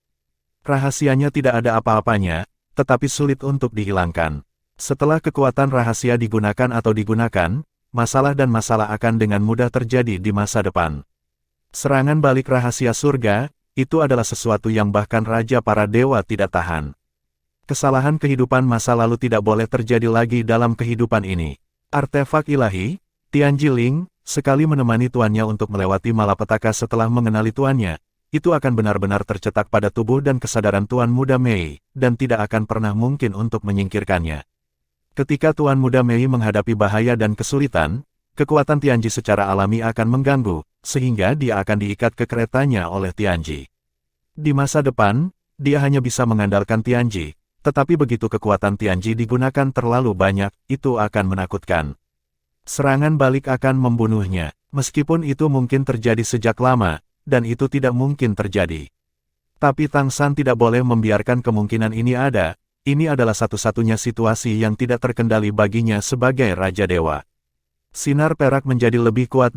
Rahasianya tidak ada apa-apanya, tetapi sulit untuk dihilangkan. Setelah kekuatan rahasia digunakan atau digunakan, masalah dan masalah akan dengan mudah terjadi di masa depan. Serangan balik rahasia surga, itu adalah sesuatu yang bahkan Raja para Dewa tidak tahan. Kesalahan kehidupan masa lalu tidak boleh terjadi lagi dalam kehidupan ini. Artefak ilahi, Tianjiling, sekali menemani tuannya untuk melewati malapetaka setelah mengenali tuannya, itu akan benar-benar tercetak pada tubuh dan kesadaran Tuan Muda Mei, dan tidak akan pernah mungkin untuk menyingkirkannya. Ketika Tuan Muda Mei menghadapi bahaya dan kesulitan, kekuatan Tianji secara alami akan mengganggu, sehingga dia akan diikat ke keretanya oleh Tianji. Di masa depan, dia hanya bisa mengandalkan Tianji. Tetapi begitu kekuatan Tianji digunakan terlalu banyak, itu akan menakutkan. Serangan balik akan membunuhnya, meskipun itu mungkin terjadi sejak lama, dan itu tidak mungkin terjadi. Tapi Tang San tidak boleh membiarkan kemungkinan ini ada, ini adalah satu-satunya situasi yang tidak terkendali baginya sebagai Raja Dewa. Sinar perak menjadi lebih kuat,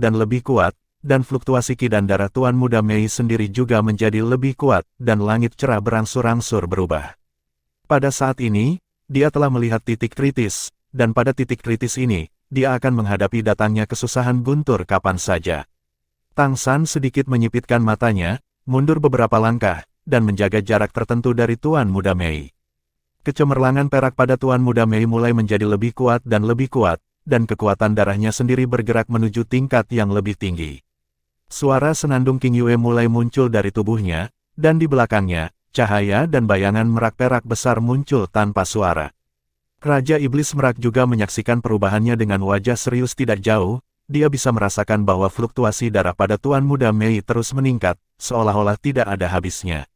dan fluktuasi ki dan darah Tuan Muda Mei sendiri juga menjadi lebih kuat, dan langit cerah berangsur-angsur berubah. Pada saat ini, dia telah melihat titik kritis, dan pada titik kritis ini, dia akan menghadapi datangnya kesusahan Guntur kapan saja. Tang San sedikit menyipitkan matanya, mundur beberapa langkah, dan menjaga jarak tertentu dari Tuan Muda Mei. Kecemerlangan perak pada Tuan Muda Mei mulai menjadi lebih kuat, dan kekuatan darahnya sendiri bergerak menuju tingkat yang lebih tinggi. Suara senandung King Yue mulai muncul dari tubuhnya, dan di belakangnya, cahaya dan bayangan merak perak besar muncul tanpa suara. Raja Iblis Merak juga menyaksikan perubahannya dengan wajah serius tidak jauh, dia bisa merasakan bahwa fluktuasi darah pada Tuan Muda Mei terus meningkat, seolah-olah tidak ada habisnya.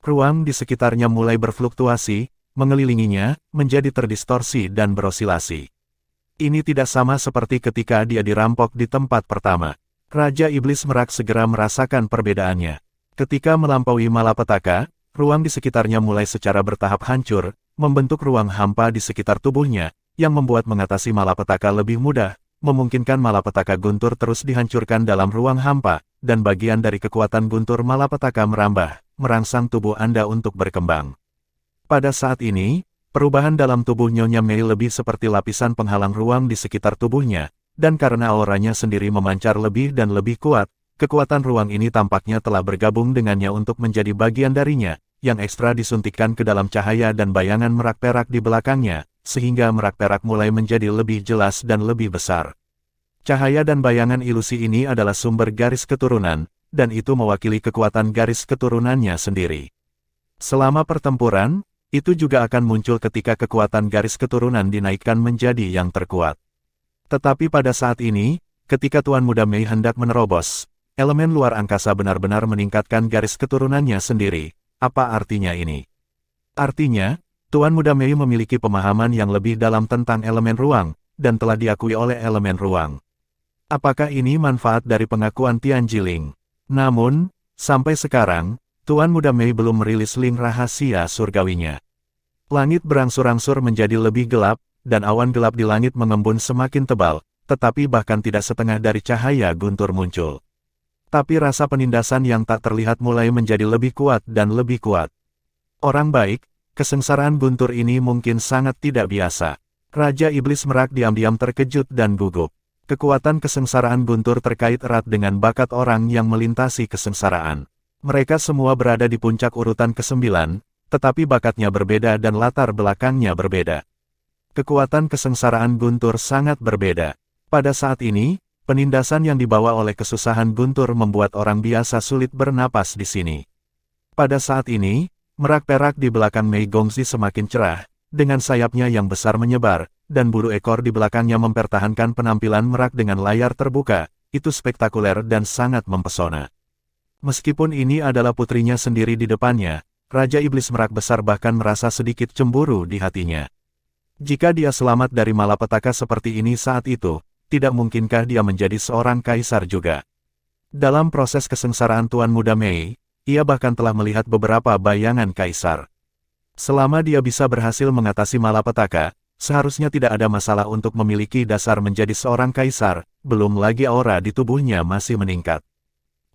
Ruang di sekitarnya mulai berfluktuasi, mengelilinginya, menjadi terdistorsi dan berosilasi. Ini tidak sama seperti ketika dia dirampok di tempat pertama. Raja Iblis Merak segera merasakan perbedaannya. Ketika melampaui malapetaka, ruang di sekitarnya mulai secara bertahap hancur, membentuk ruang hampa di sekitar tubuhnya, yang membuat mengatasi malapetaka lebih mudah, memungkinkan malapetaka Guntur terus dihancurkan dalam ruang hampa, dan bagian dari kekuatan Guntur malapetaka merambah, merangsang tubuh Anda untuk berkembang. Pada saat ini, perubahan dalam tubuh Nyonya Mei lebih seperti lapisan penghalang ruang di sekitar tubuhnya, dan karena auranya sendiri memancar lebih dan lebih kuat, kekuatan ruang ini tampaknya telah bergabung dengannya untuk menjadi bagian darinya, yang ekstra disuntikkan ke dalam cahaya dan bayangan merak perak di belakangnya, sehingga merak perak mulai menjadi lebih jelas dan lebih besar. Cahaya dan bayangan ilusi ini adalah sumber garis keturunan, dan itu mewakili kekuatan garis keturunannya sendiri. Selama pertempuran, itu juga akan muncul ketika kekuatan garis keturunan dinaikkan menjadi yang terkuat. Tetapi pada saat ini, ketika Tuan Muda Mei hendak menerobos, elemen luar angkasa benar-benar meningkatkan garis keturunannya sendiri. Apa artinya ini? Artinya, Tuan Muda Mei memiliki pemahaman yang lebih dalam tentang elemen ruang, dan telah diakui oleh elemen ruang. Apakah ini manfaat dari pengakuan Tianjiling? Namun, sampai sekarang, Tuan Muda Mei belum merilis link rahasia surgawinya. Langit berangsur-angsur menjadi lebih gelap, dan awan gelap di langit mengembun semakin tebal, tetapi bahkan tidak setengah dari cahaya Guntur muncul. Tapi rasa penindasan yang tak terlihat mulai menjadi lebih kuat dan lebih kuat. Orang baik, kesengsaraan Guntur ini mungkin sangat tidak biasa. Raja Iblis Merak diam-diam terkejut dan gugup. Kekuatan kesengsaraan Guntur terkait erat dengan bakat orang yang melintasi kesengsaraan. Mereka semua berada di puncak urutan ke-9, tetapi bakatnya berbeda dan latar belakangnya berbeda. Kekuatan kesengsaraan Guntur sangat berbeda. Pada saat ini, penindasan yang dibawa oleh kesusahan Guntur membuat orang biasa sulit bernapas di sini. Pada saat ini, merak perak di belakang Mei Gongzi semakin cerah, dengan sayapnya yang besar menyebar, dan bulu ekor di belakangnya mempertahankan penampilan merak dengan layar terbuka, itu spektakuler dan sangat mempesona. Meskipun ini adalah putrinya sendiri di depannya, Raja Iblis Merak Besar bahkan merasa sedikit cemburu di hatinya. Jika dia selamat dari malapetaka seperti ini saat itu, tidak mungkinkah dia menjadi seorang kaisar juga? Dalam proses kesengsaraan Tuan Muda Mei, ia bahkan telah melihat beberapa bayangan kaisar. Selama dia bisa berhasil mengatasi malapetaka, seharusnya tidak ada masalah untuk memiliki dasar menjadi seorang kaisar, belum lagi aura di tubuhnya masih meningkat.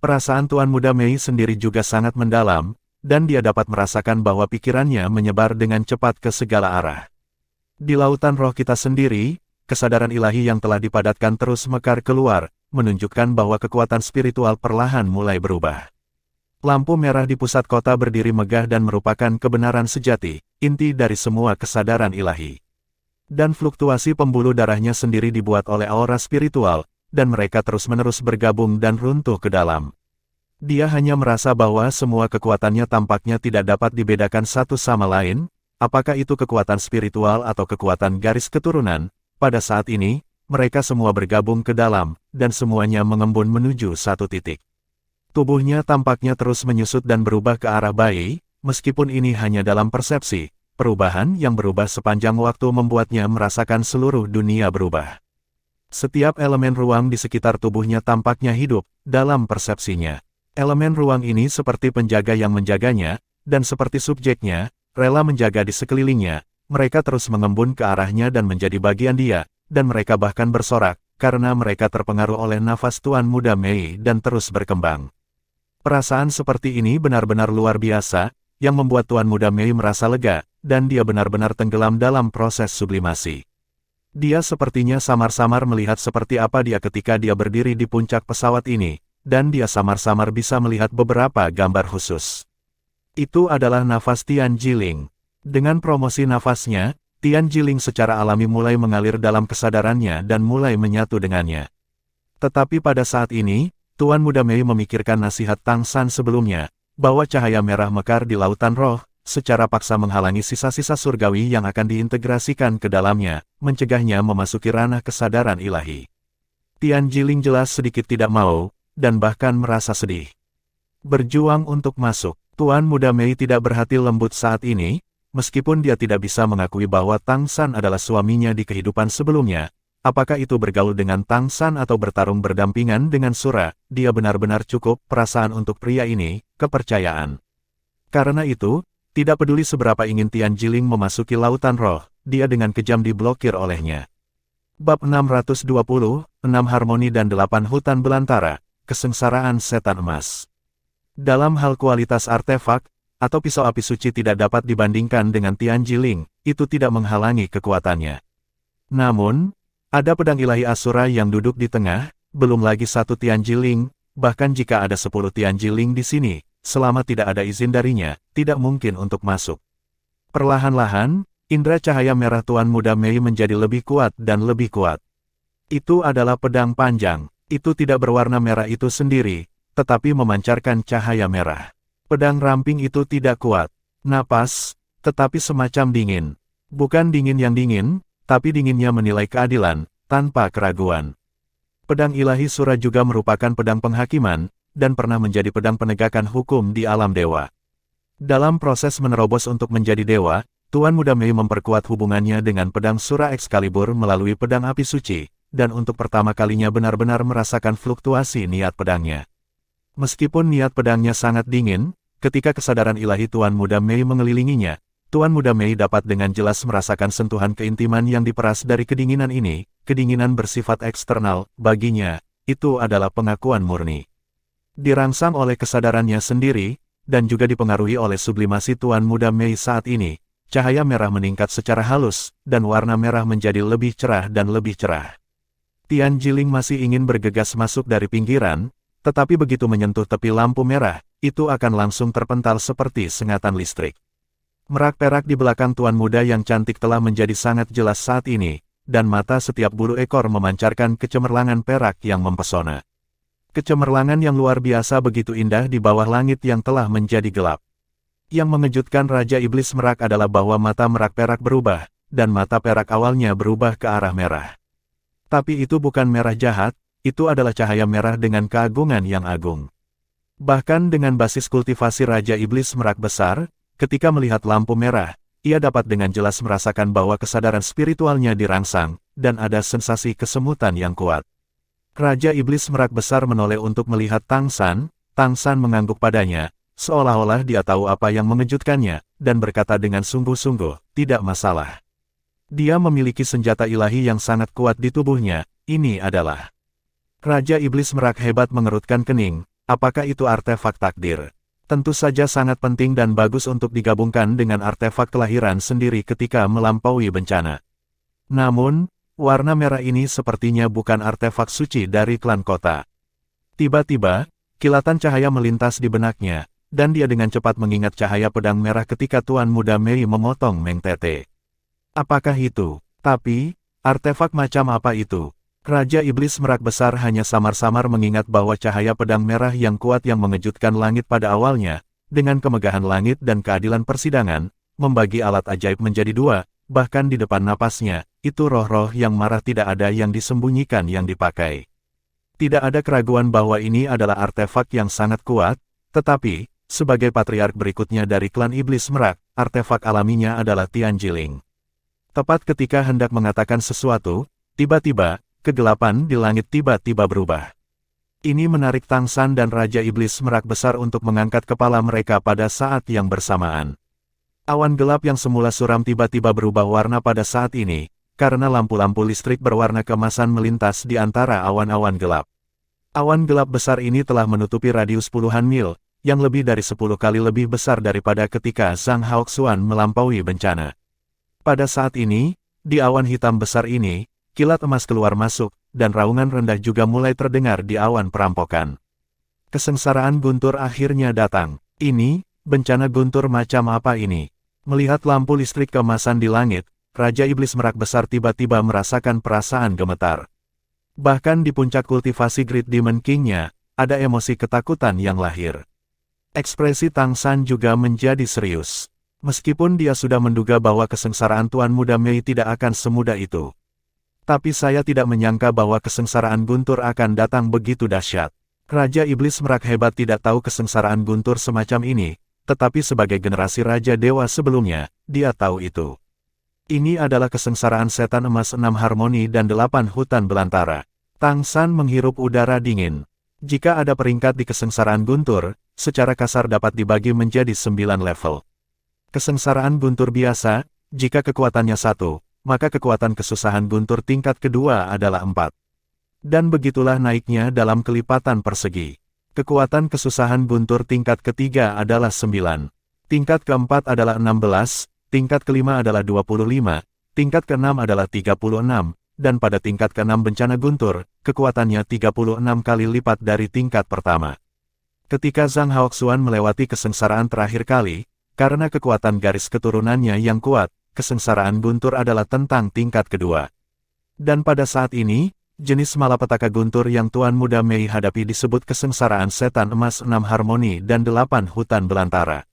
Perasaan Tuan Muda Mei sendiri juga sangat mendalam, dan dia dapat merasakan bahwa pikirannya menyebar dengan cepat ke segala arah. Di lautan roh kita sendiri, kesadaran ilahi yang telah dipadatkan terus mekar keluar, menunjukkan bahwa kekuatan spiritual perlahan mulai berubah. Lampu merah di pusat kota berdiri megah dan merupakan kebenaran sejati, inti dari semua kesadaran ilahi. Dan fluktuasi pembuluh darahnya sendiri dibuat oleh aura spiritual, dan mereka terus-menerus bergabung dan runtuh ke dalam. Dia hanya merasa bahwa semua kekuatannya tampaknya tidak dapat dibedakan satu sama lain, apakah itu kekuatan spiritual atau kekuatan garis keturunan. Pada saat ini, mereka semua bergabung ke dalam, dan semuanya mengembun menuju satu titik. Tubuhnya tampaknya terus menyusut dan berubah ke arah bayi, meskipun ini hanya dalam persepsi. Perubahan yang berubah sepanjang waktu membuatnya merasakan seluruh dunia berubah. Setiap elemen ruang di sekitar tubuhnya tampaknya hidup dalam persepsinya. Elemen ruang ini seperti penjaga yang menjaganya, dan seperti subjeknya, rela menjaga di sekelilingnya. Mereka terus mengembun ke arahnya dan menjadi bagian dia, dan mereka bahkan bersorak, karena mereka terpengaruh oleh nafas Tuan Muda Mei dan terus berkembang. Perasaan seperti ini benar-benar luar biasa, yang membuat Tuan Muda Mei merasa lega, dan dia benar-benar tenggelam dalam proses sublimasi. Dia sepertinya samar-samar melihat seperti apa dia ketika dia berdiri di puncak pesawat ini, dan dia samar-samar bisa melihat beberapa gambar khusus. Itu adalah nafas Tian Jiling. Dengan promosi nafasnya, Tian Jiling secara alami mulai mengalir dalam kesadarannya dan mulai menyatu dengannya. Tetapi pada saat ini, Tuan Muda Mei memikirkan nasihat Tang San sebelumnya, bahwa cahaya merah mekar di lautan roh, secara paksa menghalangi sisa-sisa surgawi yang akan diintegrasikan ke dalamnya, mencegahnya memasuki ranah kesadaran ilahi. Tian Jiling jelas sedikit tidak mau, dan bahkan merasa sedih. Berjuang untuk masuk, Tuan Muda Mei tidak berhati lembut saat ini, meskipun dia tidak bisa mengakui bahwa Tang San adalah suaminya di kehidupan sebelumnya. Apakah itu bergaul dengan Tang San atau bertarung berdampingan dengan Sura, dia benar-benar cukup perasaan untuk pria ini, kepercayaan. Karena itu, tidak peduli seberapa ingin Tian Jiling memasuki lautan roh, dia dengan kejam diblokir olehnya. Bab 620, 6 Harmoni dan 8 Hutan Belantara. Kesengsaraan Setan Emas. Dalam hal kualitas artefak, atau pisau api suci tidak dapat dibandingkan dengan Tian Jiling, itu tidak menghalangi kekuatannya. Namun, ada pedang ilahi Asura yang duduk di tengah, belum lagi satu Tian Jiling, bahkan jika ada 10 Tian Jiling di sini, selama tidak ada izin darinya, tidak mungkin untuk masuk. Perlahan-lahan, indera cahaya merah Tuan Muda Mei menjadi lebih kuat dan lebih kuat. Itu adalah pedang panjang. Itu tidak berwarna merah itu sendiri, tetapi memancarkan cahaya merah. Pedang ramping itu tidak kuat. Napas, tetapi semacam dingin. Bukan dingin yang dingin, tapi dinginnya menilai keadilan, tanpa keraguan. Pedang ilahi Sura juga merupakan pedang penghakiman, dan pernah menjadi pedang penegakan hukum di alam dewa. Dalam proses menerobos untuk menjadi dewa, Tuan Muda Mei memperkuat hubungannya dengan pedang Sura Excalibur melalui pedang api suci, dan untuk pertama kalinya benar-benar merasakan fluktuasi niat pedangnya. Meskipun niat pedangnya sangat dingin, ketika kesadaran ilahi Tuan Muda Mei mengelilinginya, Tuan Muda Mei dapat dengan jelas merasakan sentuhan keintiman yang diperas dari kedinginan ini. Kedinginan bersifat eksternal, baginya, itu adalah pengakuan murni. Dirangsang oleh kesadarannya sendiri, dan juga dipengaruhi oleh sublimasi Tuan Muda Mei saat ini, cahaya merah meningkat secara halus, dan warna merah menjadi lebih cerah dan lebih cerah. Tian Jiling masih ingin bergegas masuk dari pinggiran, tetapi begitu menyentuh tepi lampu merah, itu akan langsung terpental seperti sengatan listrik. Merak perak di belakang Tuan Muda yang cantik telah menjadi sangat jelas saat ini, dan mata setiap bulu ekor memancarkan kecemerlangan perak yang mempesona. Kecemerlangan yang luar biasa begitu indah di bawah langit yang telah menjadi gelap. Yang mengejutkan Raja Iblis Merak adalah bahwa mata merak perak berubah, dan mata perak awalnya berubah ke arah merah. Tapi itu bukan merah jahat, itu adalah cahaya merah dengan keagungan yang agung. Bahkan dengan basis kultivasi Raja Iblis Merak besar, ketika melihat lampu merah, ia dapat dengan jelas merasakan bahwa kesadaran spiritualnya dirangsang, dan ada sensasi kesemutan yang kuat. Raja Iblis Merak besar menoleh untuk melihat Tang San mengangguk padanya, seolah-olah dia tahu apa yang mengejutkannya, dan berkata dengan sungguh-sungguh, tidak masalah. Dia memiliki senjata ilahi yang sangat kuat di tubuhnya, ini adalah. Raja Iblis Merak hebat mengerutkan kening, apakah itu artefak takdir? Tentu saja sangat penting dan bagus untuk digabungkan dengan artefak kelahiran sendiri ketika melampaui bencana. Namun, warna merah ini sepertinya bukan artefak suci dari klan kota. Tiba-tiba, kilatan cahaya melintas di benaknya, dan dia dengan cepat mengingat cahaya pedang merah ketika Tuan Muda Mei memotong Meng Tete. Apakah itu? Tapi, artefak macam apa itu? Raja Iblis Merak besar hanya samar-samar mengingat bahwa cahaya pedang merah yang kuat yang mengejutkan langit pada awalnya, dengan kemegahan langit dan keadilan persidangan, membagi alat ajaib menjadi dua, bahkan di depan napasnya, itu roh-roh yang marah tidak ada yang disembunyikan yang dipakai. Tidak ada keraguan bahwa ini adalah artefak yang sangat kuat, tetapi, sebagai patriark berikutnya dari klan Iblis Merak, artefak alaminya adalah Tianjiling. Tepat ketika hendak mengatakan sesuatu, tiba-tiba, kegelapan di langit tiba-tiba berubah. Ini menarik Tang San dan Raja Iblis Merak besar untuk mengangkat kepala mereka pada saat yang bersamaan. Awan gelap yang semula suram tiba-tiba berubah warna pada saat ini, karena lampu-lampu listrik berwarna keemasan melintas di antara awan-awan gelap. Awan gelap besar ini telah menutupi radius puluhan mil, yang lebih dari 10 kali lebih besar daripada ketika Zhang Haoxuan melampaui bencana. Pada saat ini, di awan hitam besar ini, kilat emas keluar masuk, dan raungan rendah juga mulai terdengar di awan perampokan. Kesengsaraan guntur akhirnya datang. Ini, bencana guntur macam apa ini? Melihat lampu listrik keemasan di langit, Raja Iblis Merak besar tiba-tiba merasakan perasaan gemetar. Bahkan di puncak kultivasi Great Demon King-nya, ada emosi ketakutan yang lahir. Ekspresi Tang San juga menjadi serius. Meskipun dia sudah menduga bahwa kesengsaraan Tuan Muda Mei tidak akan semudah itu. Tapi saya tidak menyangka bahwa kesengsaraan guntur akan datang begitu dahsyat. Raja Iblis Merak hebat tidak tahu kesengsaraan guntur semacam ini, tetapi sebagai generasi Raja Dewa sebelumnya, dia tahu itu. Ini adalah kesengsaraan setan emas 6 harmoni dan 8 hutan belantara. Tang San menghirup udara dingin. Jika ada peringkat di kesengsaraan guntur, secara kasar dapat dibagi menjadi 9 level. Kesengsaraan guntur biasa, jika kekuatannya 1, maka kekuatan kesusahan guntur tingkat kedua adalah 4. Dan begitulah naiknya dalam kelipatan persegi. Kekuatan kesusahan guntur tingkat ketiga adalah 9. Tingkat keempat adalah 16, tingkat kelima adalah 25, tingkat keenam adalah 36, dan pada tingkat keenam bencana guntur, kekuatannya 36 kali lipat dari tingkat pertama. Ketika Zhang Haoxuan melewati kesengsaraan terakhir kali, karena kekuatan garis keturunannya yang kuat, kesengsaraan guntur adalah tentang tingkat kedua. Dan pada saat ini, jenis malapetaka guntur yang Tuan Muda Mei hadapi disebut kesengsaraan setan emas 6 harmoni dan 8 hutan belantara.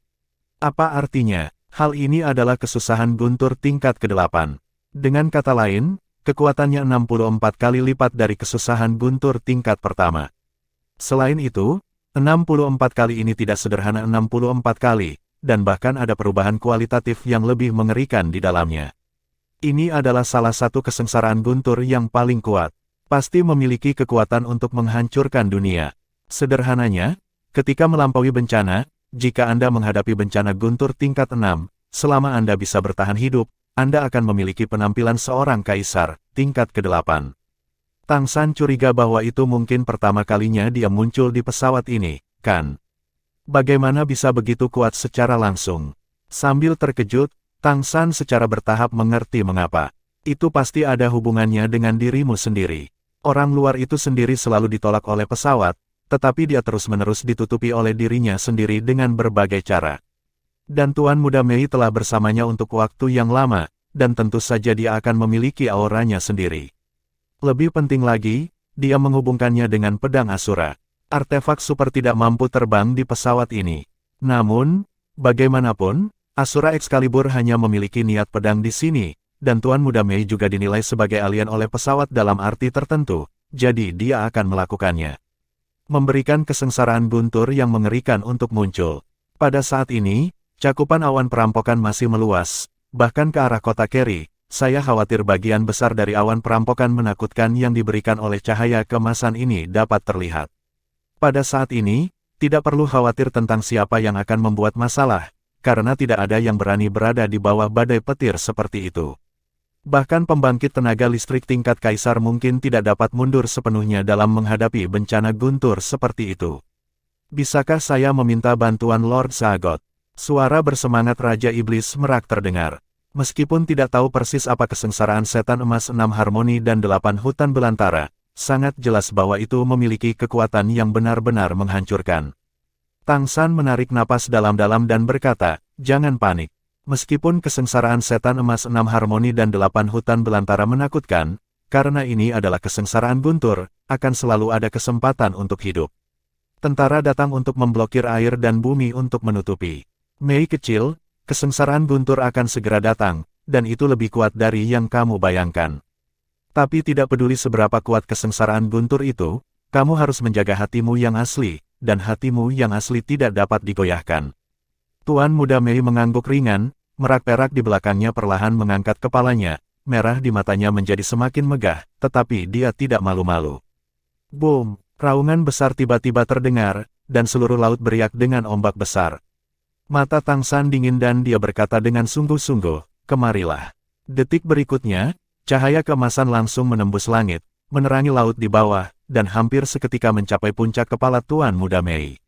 Apa artinya? Hal ini adalah kesusahan guntur tingkat ke-8. Dengan kata lain, kekuatannya 64 kali lipat dari kesusahan guntur tingkat pertama. Selain itu, 64 kali ini tidak sederhana 64 kali, dan bahkan ada perubahan kualitatif yang lebih mengerikan di dalamnya. Ini adalah salah satu kesengsaraan guntur yang paling kuat. Pasti memiliki kekuatan untuk menghancurkan dunia. Sederhananya, ketika melampaui bencana, jika Anda menghadapi bencana guntur tingkat 6, selama Anda bisa bertahan hidup, Anda akan memiliki penampilan seorang kaisar, tingkat ke-8. Tang San curiga bahwa itu mungkin pertama kalinya dia muncul di pesawat ini, kan? Bagaimana bisa begitu kuat secara langsung? Sambil terkejut, Tang San secara bertahap mengerti mengapa. Itu pasti ada hubungannya dengan dirimu sendiri. Orang luar itu sendiri selalu ditolak oleh pesawat, tetapi dia terus-menerus ditutupi oleh dirinya sendiri dengan berbagai cara. Dan Tuan Muda Mei telah bersamanya untuk waktu yang lama, dan tentu saja dia akan memiliki auranya sendiri. Lebih penting lagi, dia menghubungkannya dengan pedang Asura. Artefak super tidak mampu terbang di pesawat ini. Namun, Bagaimanapun, Asura Excalibur hanya memiliki niat pedang di sini, dan Tuan Muda Mei juga dinilai sebagai alien oleh pesawat dalam arti tertentu, jadi dia akan melakukannya. Memberikan kesengsaraan guntur yang mengerikan untuk muncul. Pada saat ini, cakupan awan perampokan masih meluas, bahkan ke arah kota Kerry. Saya khawatir bagian besar dari awan perampokan menakutkan yang diberikan oleh cahaya kemasan ini dapat terlihat. Pada saat ini, tidak perlu khawatir tentang siapa yang akan membuat masalah, karena tidak ada yang berani berada di bawah badai petir seperti itu. Bahkan pembangkit tenaga listrik tingkat kaisar mungkin tidak dapat mundur sepenuhnya dalam menghadapi bencana guntur seperti itu. Bisakah saya meminta bantuan Lord Sagot? Suara bersemangat Raja Iblis Merak terdengar. Meskipun tidak tahu persis apa kesengsaraan setan emas 6 harmoni dan 8 hutan belantara, sangat jelas bahwa itu memiliki kekuatan yang benar-benar menghancurkan. Tang San menarik napas dalam-dalam dan berkata, jangan panik. Meskipun kesengsaraan setan emas 6 harmoni dan 8 hutan belantara menakutkan, karena ini adalah kesengsaraan guntur, akan selalu ada kesempatan untuk hidup. Tentara datang untuk memblokir air dan bumi untuk menutupi. Mei kecil, kesengsaraan guntur akan segera datang, dan itu lebih kuat dari yang kamu bayangkan. Tapi tidak peduli seberapa kuat kesengsaraan guntur itu, kamu harus menjaga hatimu yang asli, dan hatimu yang asli tidak dapat digoyahkan. Tuan Muda Mei mengangguk ringan, merak perak di belakangnya perlahan mengangkat kepalanya, merah di matanya menjadi semakin megah, tetapi dia tidak malu-malu. Boom! Raungan besar tiba-tiba terdengar, dan seluruh laut beriak dengan ombak besar. Mata Tang San dingin dan dia berkata dengan sungguh-sungguh, kemarilah. Detik berikutnya, cahaya keemasan langsung menembus langit, menerangi laut di bawah, dan hampir seketika mencapai puncak kepala Tuan Muda Mei.